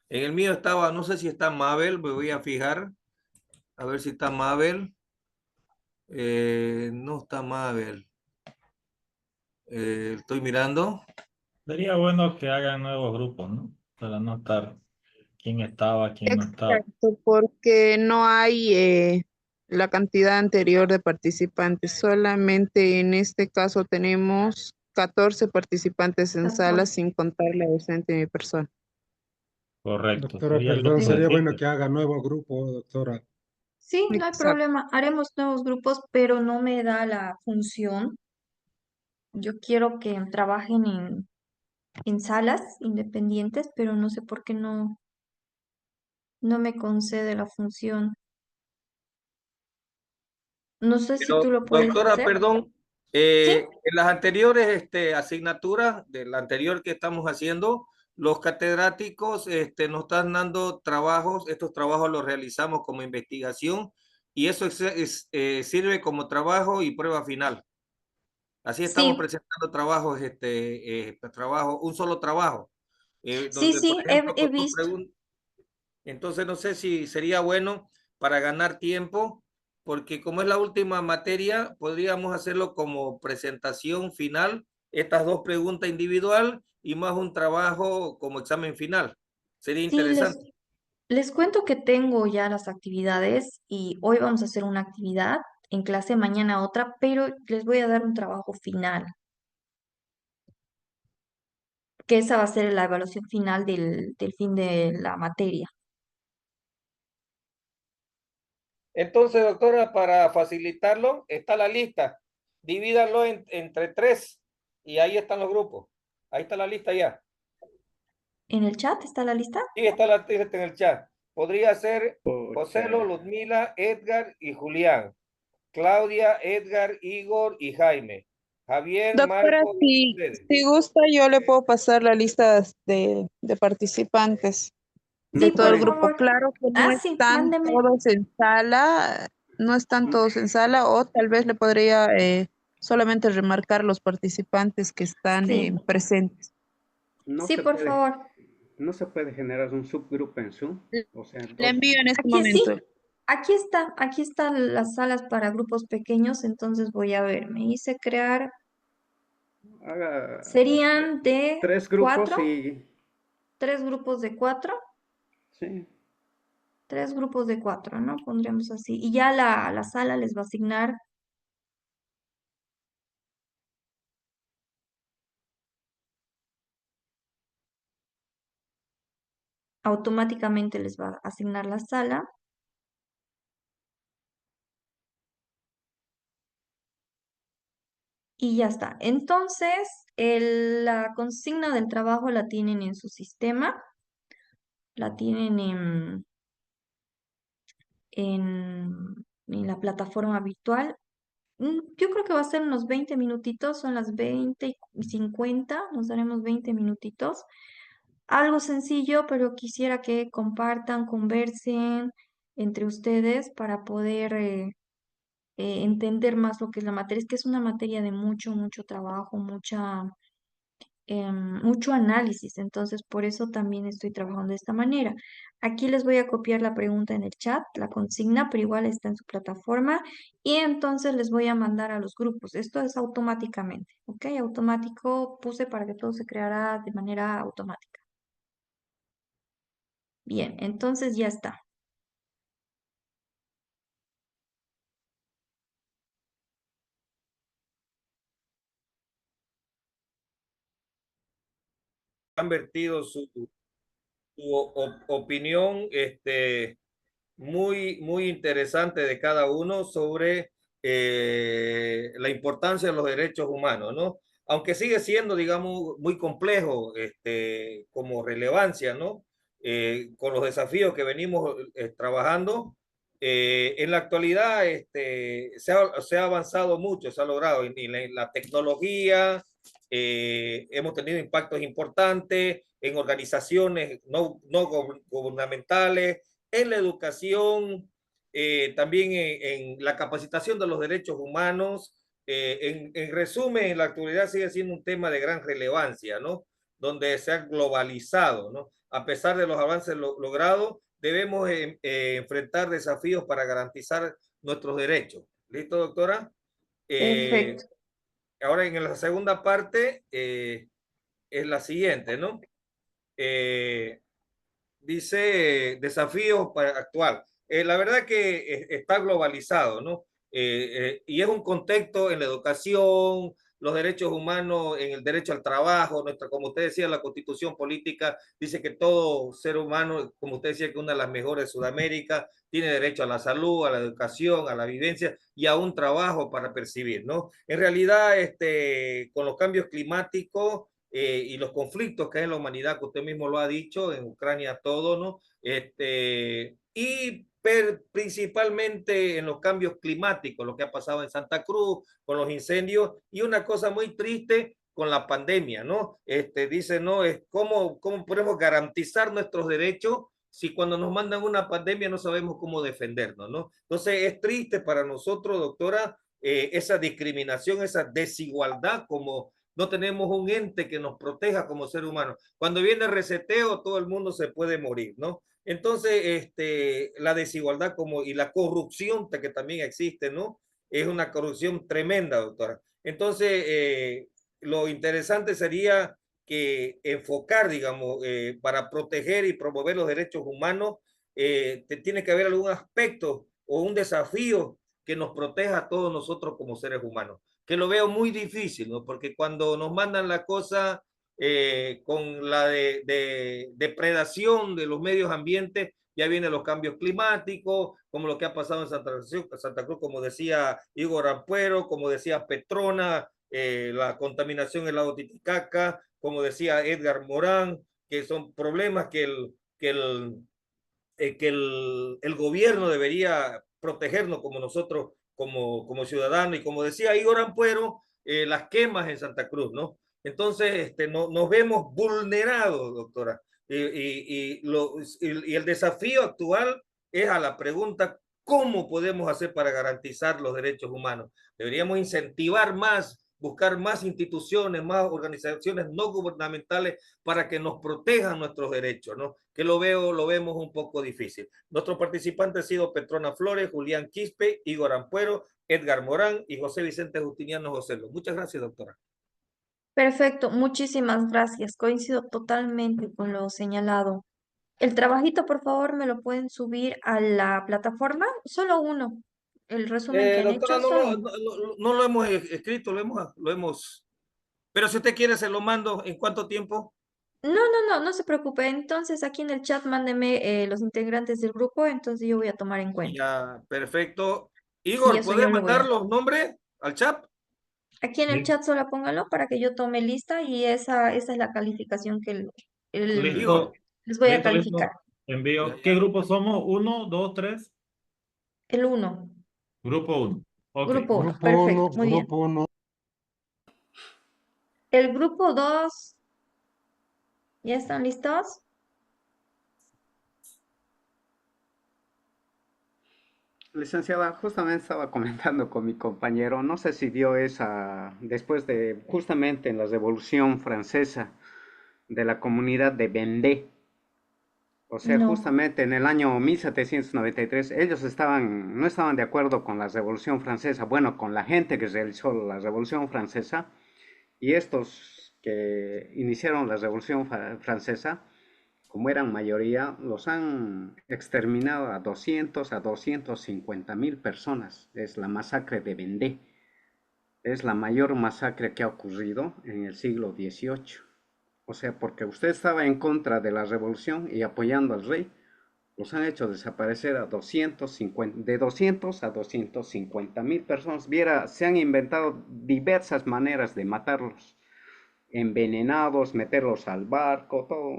En el mío estaba, no sé si está Mabel, me voy a fijar, a ver si está Mabel. No está Mabel. Estoy mirando. Sería bueno que hagan nuevos grupos, ¿no? Para no estar quién estaba, quién no estaba. Exacto, porque no hay la cantidad anterior de participantes. Solamente en este caso tenemos 14 participantes en sala 14. sin contar la docente y mi persona. Correcto, Doctora, sería lo perdón, que Sí, sería bueno necesito. que haga nuevo grupo, doctora. sí, no hay Exacto. problema. Haremos nuevos grupos, pero no me da la función. Yo quiero que trabajen en salas independientes, pero no sé por qué no me concede la función. No sé si Pero, tú lo puedes doctora, hacer. perdón, Sí, en las anteriores asignaturas de la anterior que estamos haciendo, los catedráticos nos están dando trabajos, estos trabajos los realizamos como investigación y eso sirve como trabajo y prueba final. Así estamos sí, presentando trabajos, un solo trabajo, sí, donde, por sí, ejemplo, he con tus visto. preguntas. Entonces, no sé si sería bueno para ganar tiempo, porque como es la última materia, podríamos hacerlo como presentación final, estas 2 preguntas individual y más un trabajo como examen final. Sería Sí, interesante. les cuento que tengo ya las actividades y hoy vamos a hacer una actividad en clase, mañana otra, pero les voy a dar un trabajo final, que esa va a ser la evaluación final del fin de la materia. Entonces, doctora, para facilitarlo, está la lista. Divídanlo entre 3 y ahí están los grupos. Ahí está la lista ya. ¿En el chat está la lista? Sí, está la lista en el chat. Podría ser José, Pucha. Ludmila, Edgar y Julián. Claudia, Edgar, Igor y Jaime. Javier, Doctora, Marco y ustedes. si gusta, yo le puedo pasar la lista de participantes de Sí, No todo el por puede, grupo. favor. Claro que no Ah, sí, están mándeme. todos en sala, no están todos en sala, o tal vez le podría solamente remarcar los participantes que están Sí, presentes. no sí, se por puede, favor. no se puede generar un subgrupo en Zoom, o sea, Le dos. envío en este Aquí sí, momento. aquí están las salas para grupos pequeños, entonces voy a ver, me hice crear, Haga serían de 3 grupos cuatro, y tres grupos de cuatro, sí. tres grupos de cuatro, ¿no? Pondremos así. Y ya la sala les va a asignar, automáticamente les va a asignar la sala. Y ya está. Entonces, la consigna del trabajo la tienen en su sistema, la tienen en la plataforma virtual. Yo creo que va a ser unos 20 minutitos, son las 20:50, nos daremos 20 minutitos. Algo sencillo, pero quisiera que compartan, conversen entre ustedes para poder entender más lo que es la materia. Es que es una materia de mucho, mucho trabajo, mucho análisis, entonces por eso también estoy trabajando de esta manera. Aquí les voy a copiar la pregunta en el chat, la consigna, pero igual está en su plataforma y entonces les voy a mandar a los grupos. Esto es automáticamente, ¿ok? Automático puse para que todo se creara de manera automática. Bien, entonces ya está. Han vertido su opinión muy interesante de cada uno sobre la importancia de los derechos humanos, ¿no? Aunque sigue siendo, digamos, muy complejo como relevancia, ¿no? Con los desafíos que venimos trabajando, en la actualidad se ha avanzado mucho, se ha logrado en la tecnología, hemos tenido impactos importantes en organizaciones no gubernamentales, en la educación, también en la capacitación de los derechos humanos. En resumen, en la actualidad sigue siendo un tema de gran relevancia, ¿no? Donde se ha globalizado, ¿no? A pesar de los avances logrados, debemos enfrentar desafíos para garantizar nuestros derechos. ¿Listo, doctora? Perfecto. Ahora en la segunda parte es la siguiente, ¿no? Dice desafíos para actual. La verdad que está globalizado, ¿no? Y es un contexto en la educación, los derechos humanos, en el derecho al trabajo, como usted decía, la constitución política dice que todo ser humano, como usted decía, que una de las mejores de Sudamérica, tiene derecho a la salud, a la educación, a la vivencia y a un trabajo para percibir, ¿no? En realidad, con los cambios climáticos, y los conflictos que hay en la humanidad, que usted mismo lo ha dicho, en Ucrania todo, ¿no? Y principalmente en los cambios climáticos, lo que ha pasado en Santa Cruz, con los incendios, y una cosa muy triste con la pandemia, ¿no? Dice, ¿no? Es cómo podemos garantizar nuestros derechos si cuando nos mandan una pandemia no sabemos cómo defendernos, ¿no? Entonces es triste para nosotros, doctora, esa discriminación, esa desigualdad, como no tenemos un ente que nos proteja como ser humano. Cuando viene el reseteo, todo el mundo se puede morir, ¿no? Entonces, la desigualdad y la corrupción que también existe, ¿no? Es una corrupción tremenda, doctora. Entonces, lo interesante sería que enfocar, digamos, para proteger y promover los derechos humanos, tiene que haber algún aspecto o un desafío que nos proteja a todos nosotros como seres humanos, que lo veo muy difícil, ¿no? Porque cuando nos mandan la cosa con la depredación de los medios ambientes, ya vienen los cambios climáticos, como lo que ha pasado en Santa Cruz, como decía Igor Ampuero, como decía Petrona, la contaminación del lago Titicaca, como decía Edgar Morán, que son problemas que el gobierno debería protegernos como nosotros, como ciudadanos, y como decía Igor Ampuero, las quemas en Santa Cruz, ¿no? Entonces, nos vemos vulnerados, doctora. Y el desafío actual es a la pregunta, ¿cómo podemos hacer para garantizar los derechos humanos? Deberíamos incentivar más, buscar más instituciones, más organizaciones no gubernamentales para que nos protejan nuestros derechos, ¿no? Que lo vemos un poco difícil. Nuestros participantes han sido Petrona Flores, Julián Quispe, Igor Ampuero, Edgar Morán y José Vicente Justiniano Joselo. Muchas gracias, doctora. Perfecto, muchísimas gracias. Coincido totalmente con lo señalado. El trabajito, por favor, me lo pueden subir a la plataforma. Solo uno. El resumen que han Doctora, hecho, solo uno. no lo hemos escrito, lo hemos, pero si usted quiere se lo mando. ¿En cuánto tiempo? No se preocupe. Entonces aquí en el chat mándeme los integrantes del grupo, entonces yo voy a tomar en cuenta. Ya, perfecto. Y Igor, eso ¿puedes yo lo voy mandar a... los nombres al chat? Aquí en el Sí. chat solo póngalo para que yo tome lista y esa es la calificación que Igor. Listo, les voy a listo, calificar. listo. Envío. ¿Qué grupo somos? ¿1, 2, 3? El 1, Grupo 1. Ok. grupo 1, Grupo 1, perfecto, muy bien. grupo 1. El grupo 2, ¿ya están listos? Licenciada, justamente estaba comentando con mi compañero, no sé si vio esa, después de, justamente en la Revolución Francesa, de la comunidad de Vendée, o sea, No. justamente en el año 1793, ellos no estaban de acuerdo con la Revolución Francesa, bueno, con la gente que realizó la Revolución Francesa, y estos que iniciaron la Revolución Francesa, como eran mayoría, los han exterminado a 250.000 personas. Es la masacre de Vendée. Es la mayor masacre que ha ocurrido en el siglo XVIII. O sea, porque usted estaba en contra de la revolución y apoyando al rey, los han hecho desaparecer a 200 a 250.000 personas. Viera, se han inventado diversas maneras de matarlos, envenenados, meterlos al barco, todo.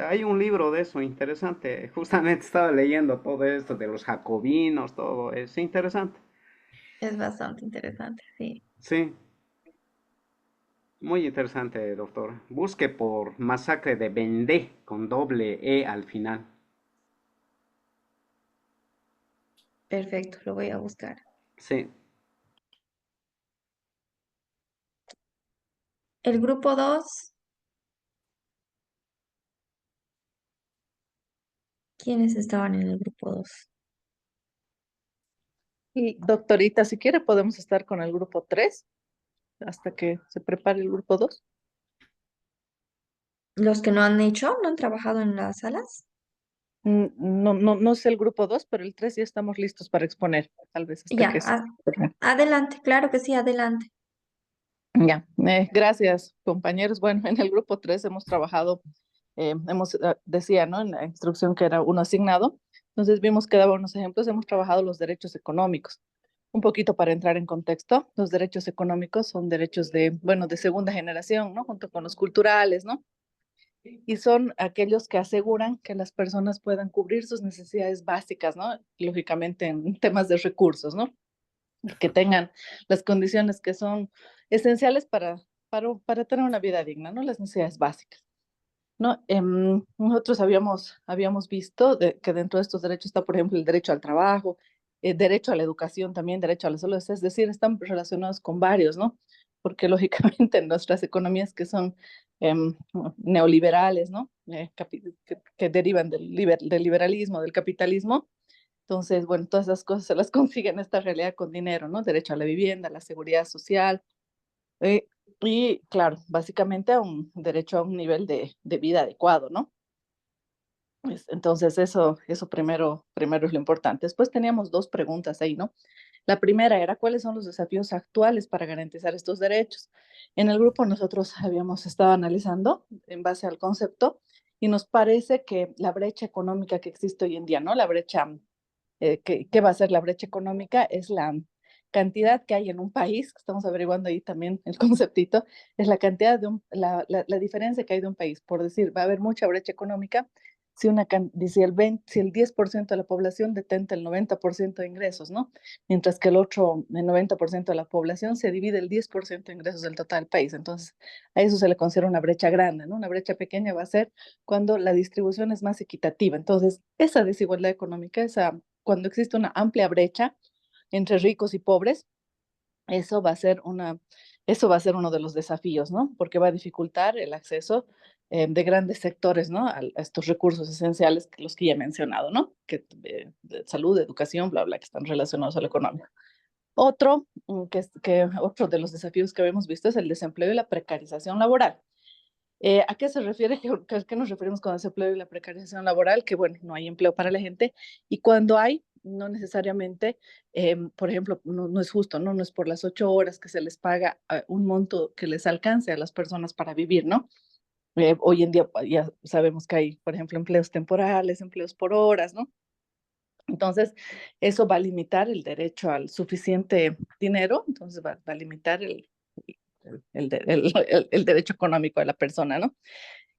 Hay un libro de eso interesante. Justamente estaba leyendo todo esto de los jacobinos, todo. Es interesante. Es bastante interesante, sí. Sí, muy interesante, doctor. Busque por masacre de Vendée con doble E al final. Perfecto, lo voy a buscar. Sí. El grupo 2, ¿quiénes estaban en el grupo 2? Y doctorita, si quiere podemos estar con el grupo 3 hasta que se prepare el grupo 2. Los que no han hecho, no han trabajado en las salas. No sé el grupo 2, pero el 3 ya estamos listos para exponer, tal vez hasta Ya, que se... adelante, claro que sí, adelante. Ya, gracias, compañeros. Bueno, en el grupo 3 hemos trabajado, decía, ¿no? En la instrucción que era uno asignado. Entonces vimos que daba unos ejemplos. Hemos trabajado los derechos económicos. Un poquito para entrar en contexto, los derechos económicos son derechos de segunda generación, ¿no? Junto con los culturales, ¿no? Y son aquellos que aseguran que las personas puedan cubrir sus necesidades básicas, ¿no? Lógicamente en temas de recursos, ¿no? Que tengan las condiciones que son esenciales para tener una vida digna, ¿no? Las necesidades básicas, ¿no? Nosotros habíamos visto que dentro de estos derechos está, por ejemplo, el derecho al trabajo, derecho a la educación también, derecho a la salud, es decir, están relacionados con varios, ¿no? Porque lógicamente en nuestras economías que son neoliberales, ¿no? Que derivan del liberalismo, del capitalismo, entonces, bueno, todas esas cosas se las consiguen en esta realidad con dinero, ¿no? Derecho a la vivienda, a la seguridad social, eh, y claro, básicamente a un derecho a un nivel de vida adecuado, ¿no? Entonces, eso primero es lo importante. Después teníamos dos preguntas ahí, ¿no? La primera era, ¿cuáles son los desafíos actuales para garantizar estos derechos? En el grupo nosotros habíamos estado analizando en base al concepto y nos parece que la brecha económica que existe hoy en día, ¿no? La brecha ¿qué va a ser la brecha económica? Es la cantidad que hay en un país, que estamos averiguando ahí también el conceptito, es la cantidad la diferencia que hay de un país. Por decir, va a haber mucha brecha económica si el 10% de la población detenta el 90% de ingresos, ¿no? Mientras que el 90% de la población se divide el 10% de ingresos del total del país. Entonces, a eso se le considera una brecha grande, ¿no? Una brecha pequeña va a ser cuando la distribución es más equitativa. Entonces, esa desigualdad económica, cuando existe una amplia brecha entre ricos y pobres, eso va a ser uno de los desafíos, ¿no? Porque va a dificultar el acceso de grandes sectores, ¿no? A estos recursos esenciales, los que ya he mencionado, ¿no? De salud, educación, bla, bla, que están relacionados a lo económico. Otro de los desafíos que habíamos visto es el desempleo y la precarización laboral. ¿A qué se refiere? ¿Qué nos referimos con desempleo y la precarización laboral? Que bueno, no hay empleo para la gente y cuando hay, no necesariamente, por ejemplo, no es justo, ¿no? No es por las 8 horas que se les paga un monto que les alcance a las personas para vivir, ¿no? Hoy en día ya sabemos que hay, por ejemplo, empleos temporales, empleos por horas, ¿no? Entonces, eso va a limitar el derecho al suficiente dinero, entonces va a limitar el derecho económico de la persona, ¿no?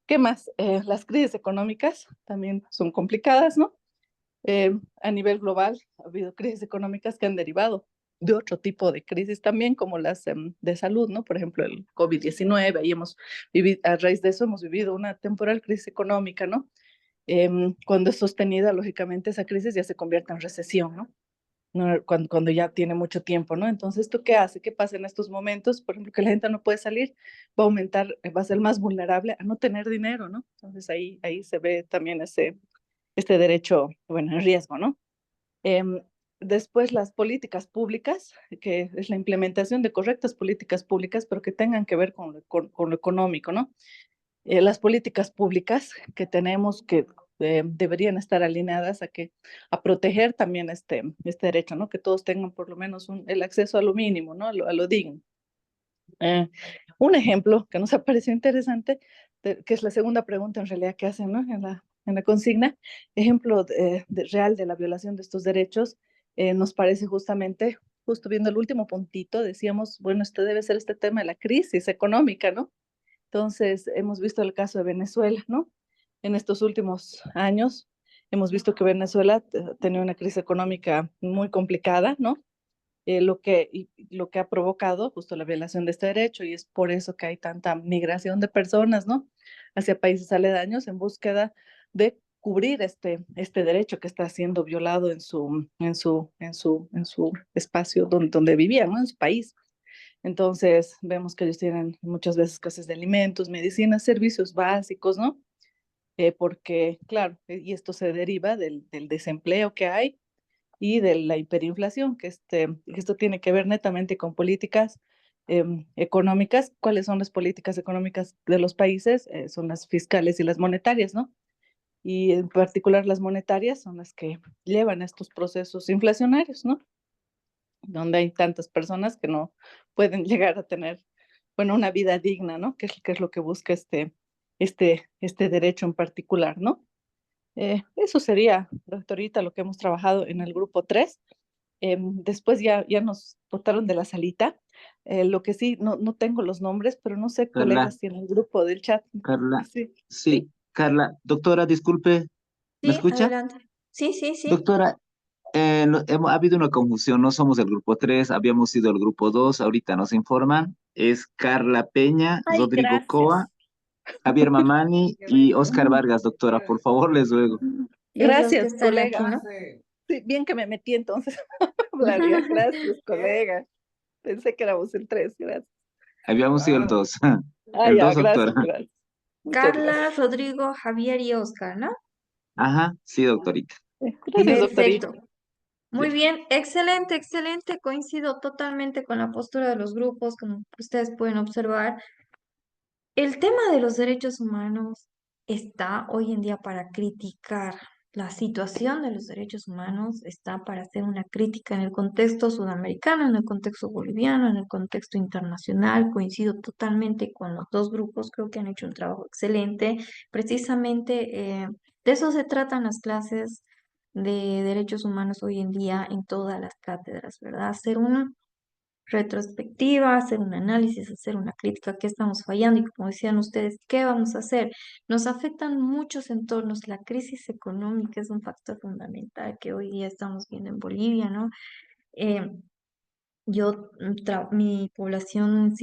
¿Qué más? Las crisis económicas también son complicadas, ¿no? A nivel global ha habido crisis económicas que han derivado de otro tipo de crisis también, como las de salud, ¿no? Por ejemplo, el COVID-19, y hemos vivido, a raíz de eso hemos vivido una temporal crisis económica, ¿no? Cuando es sostenida, lógicamente, esa crisis ya se convierte en recesión, ¿no? Cuando ya tiene mucho tiempo, ¿no? Entonces, ¿esto qué hace? ¿Qué pasa en estos momentos? Por ejemplo, que la gente no puede salir, va a aumentar, va a ser más vulnerable a no tener dinero, ¿no? Entonces, ahí se ve también este derecho, bueno, en riesgo, ¿no? Em, Después, las políticas públicas, que es la implementación de correctas políticas públicas, pero que tengan que ver con lo económico, ¿no? Las políticas públicas que tenemos que deberían estar alineadas a proteger también este derecho, ¿no? Que todos tengan por lo menos el acceso a lo mínimo, ¿no? A lo digno. Un ejemplo que nos ha parecido interesante, que es la segunda pregunta en realidad que hacen, ¿no? En la consigna, ejemplo real de la violación de estos derechos, nos parece justamente, justo viendo el último puntito, decíamos, bueno, debe ser este tema de la crisis económica, ¿no? Entonces, hemos visto el caso de Venezuela, ¿no? En estos últimos años, hemos visto que Venezuela tenía una crisis económica muy complicada, ¿no? Lo que ha provocado justo la violación de este derecho, y es por eso que hay tanta migración de personas, ¿no? Hacia países aledaños en búsqueda de cubrir este derecho que está siendo violado en su espacio donde vivían, ¿no? En su país. Entonces, vemos que ellos tienen muchas veces escasez de alimentos, medicinas, servicios básicos, ¿no? Porque, claro, y esto se deriva del desempleo que hay y de la hiperinflación, que esto tiene que ver netamente con políticas económicas. ¿Cuáles son las políticas económicas de los países? Son las fiscales y las monetarias, ¿no? Y en particular las monetarias son las que llevan estos procesos inflacionarios, ¿no? Donde hay tantas personas que no pueden llegar a tener, bueno, una vida digna, ¿no? Que es lo que busca este derecho en particular, ¿no? Eso sería, doctorita, lo que hemos trabajado en el grupo 3. Después ya nos botaron de la salita. Lo que sí, no tengo los nombres, pero no sé, Carla, colegas, si en el grupo del chat. Carla, Sí, sí, Carla, doctora, disculpe, ¿me Sí, escucha? adelante. Sí, sí, sí. Doctora, ha habido una confusión, no somos el grupo 3, habíamos sido el grupo 2, ahorita nos informan, es Carla Peña, ay, Rodrigo Coa, gracias. Javier Mamani y Oscar Vargas, doctora, por favor, les ruego. Es los que Gracias, están aquí, colega. ¿no? Sí, bien que me metí entonces a hablar ya. Gracias, colega. Pensé que éramos el 3, gracias. Habíamos sido el 2, Ah, el ya, 2, doctora. gracias, gracias. Muchas Carla, gracias. Rodrigo, Javier y Oscar, ¿no? Ajá, sí, doctorita. Gracias, doctorita. Perfecto. Muy bien, excelente, excelente. Coincido totalmente con la postura de los grupos, como ustedes pueden observar. El tema de los derechos humanos está hoy en día para criticar. La situación de los derechos humanos está para hacer una crítica en el contexto sudamericano, en el contexto boliviano, en el contexto internacional. Coincido totalmente con los dos grupos, creo que han hecho un trabajo excelente. Precisamente de eso se tratan las clases de derechos humanos hoy en día en todas las cátedras, ¿verdad? Hacer una retrospectiva, hacer un análisis, hacer una crítica, qué estamos fallando y como decían ustedes, ¿qué vamos a hacer? Nos afectan muchos entornos, la crisis económica es un factor fundamental que hoy día estamos viendo en Bolivia, ¿no? Eh, mi población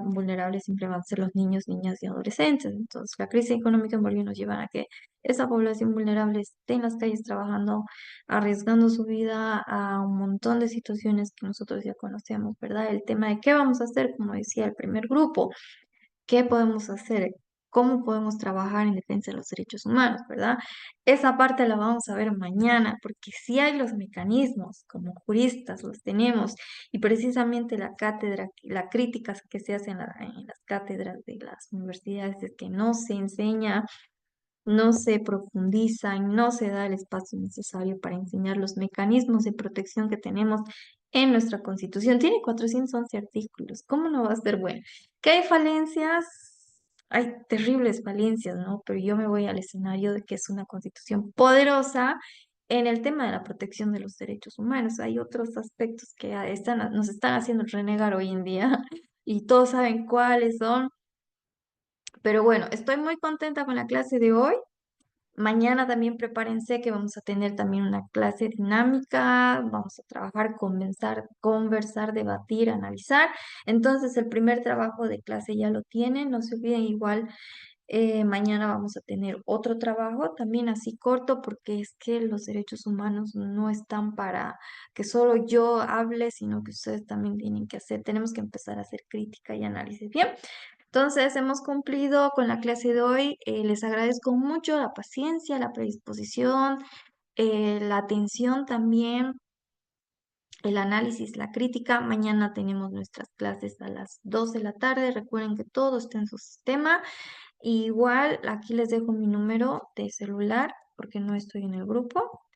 vulnerable siempre van a ser los niños, niñas y adolescentes. Entonces, la crisis económica en Bolivia nos lleva a que esa población vulnerable esté en las calles trabajando, arriesgando su vida a un montón de situaciones que nosotros ya conocemos, ¿verdad? El tema de qué vamos a hacer, como decía el primer grupo, ¿qué podemos hacer? ¿Cómo podemos trabajar en defensa de los derechos humanos, verdad? Esa parte la vamos a ver mañana, porque si hay los mecanismos, como juristas los tenemos, y precisamente la cátedra, la crítica que se hace en las cátedras de las universidades es que no se enseña, no se profundiza y no se da el espacio necesario para enseñar los mecanismos de protección que tenemos en nuestra Constitución. Tiene 411 artículos, ¿cómo no va a ser bueno? ¿Que hay falencias? hay terribles falencias, ¿no? Pero yo me voy al escenario de que es una constitución poderosa en el tema de la protección de los derechos humanos. Hay otros aspectos que nos están haciendo renegar hoy en día y todos saben cuáles son. Pero bueno, estoy muy contenta con la clase de hoy. Mañana también prepárense que vamos a tener también una clase dinámica, vamos a trabajar, conversar, debatir, analizar. Entonces el primer trabajo de clase ya lo tienen, no se olviden igual, mañana vamos a tener otro trabajo, también así corto, porque es que los derechos humanos no están para que solo yo hable, sino que ustedes también tienen que hacer, tenemos que empezar a hacer crítica y análisis. Bien. Entonces, hemos cumplido con la clase de hoy. Les agradezco mucho la paciencia, la predisposición, la atención también, el análisis, la crítica. Mañana tenemos nuestras clases a las 2 de la tarde. Recuerden que todo está en su sistema. Igual, aquí les dejo mi número de celular porque no estoy en el grupo.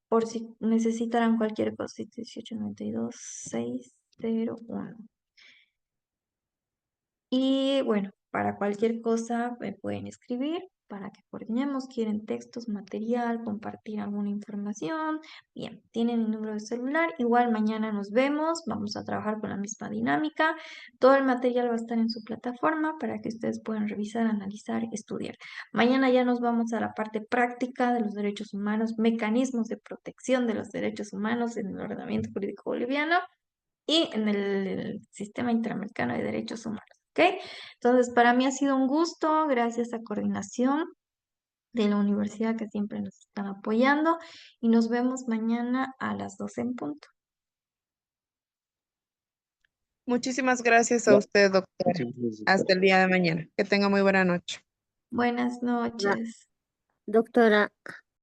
Por si necesitarán cualquier cosa, 1892-601. Y bueno, para cualquier cosa me pueden escribir para que coordinemos, quieren textos, material, compartir alguna información. Bien, tienen mi número de celular. Igual mañana nos vemos, vamos a trabajar con la misma dinámica. Todo el material va a estar en su plataforma para que ustedes puedan revisar, analizar, estudiar. Mañana ya nos vamos a la parte práctica de los derechos humanos, mecanismos de protección de los derechos humanos en el ordenamiento jurídico boliviano y en el Sistema Interamericano de Derechos Humanos. ¿Ok? Entonces, para mí ha sido un gusto, gracias a Coordinación de la universidad que siempre nos están apoyando y nos vemos mañana a las 12 en punto. Muchísimas gracias a usted, doctora. Muchas gracias, Hasta el día de mañana. Que tenga muy buena noche. Buenas noches. Doctora,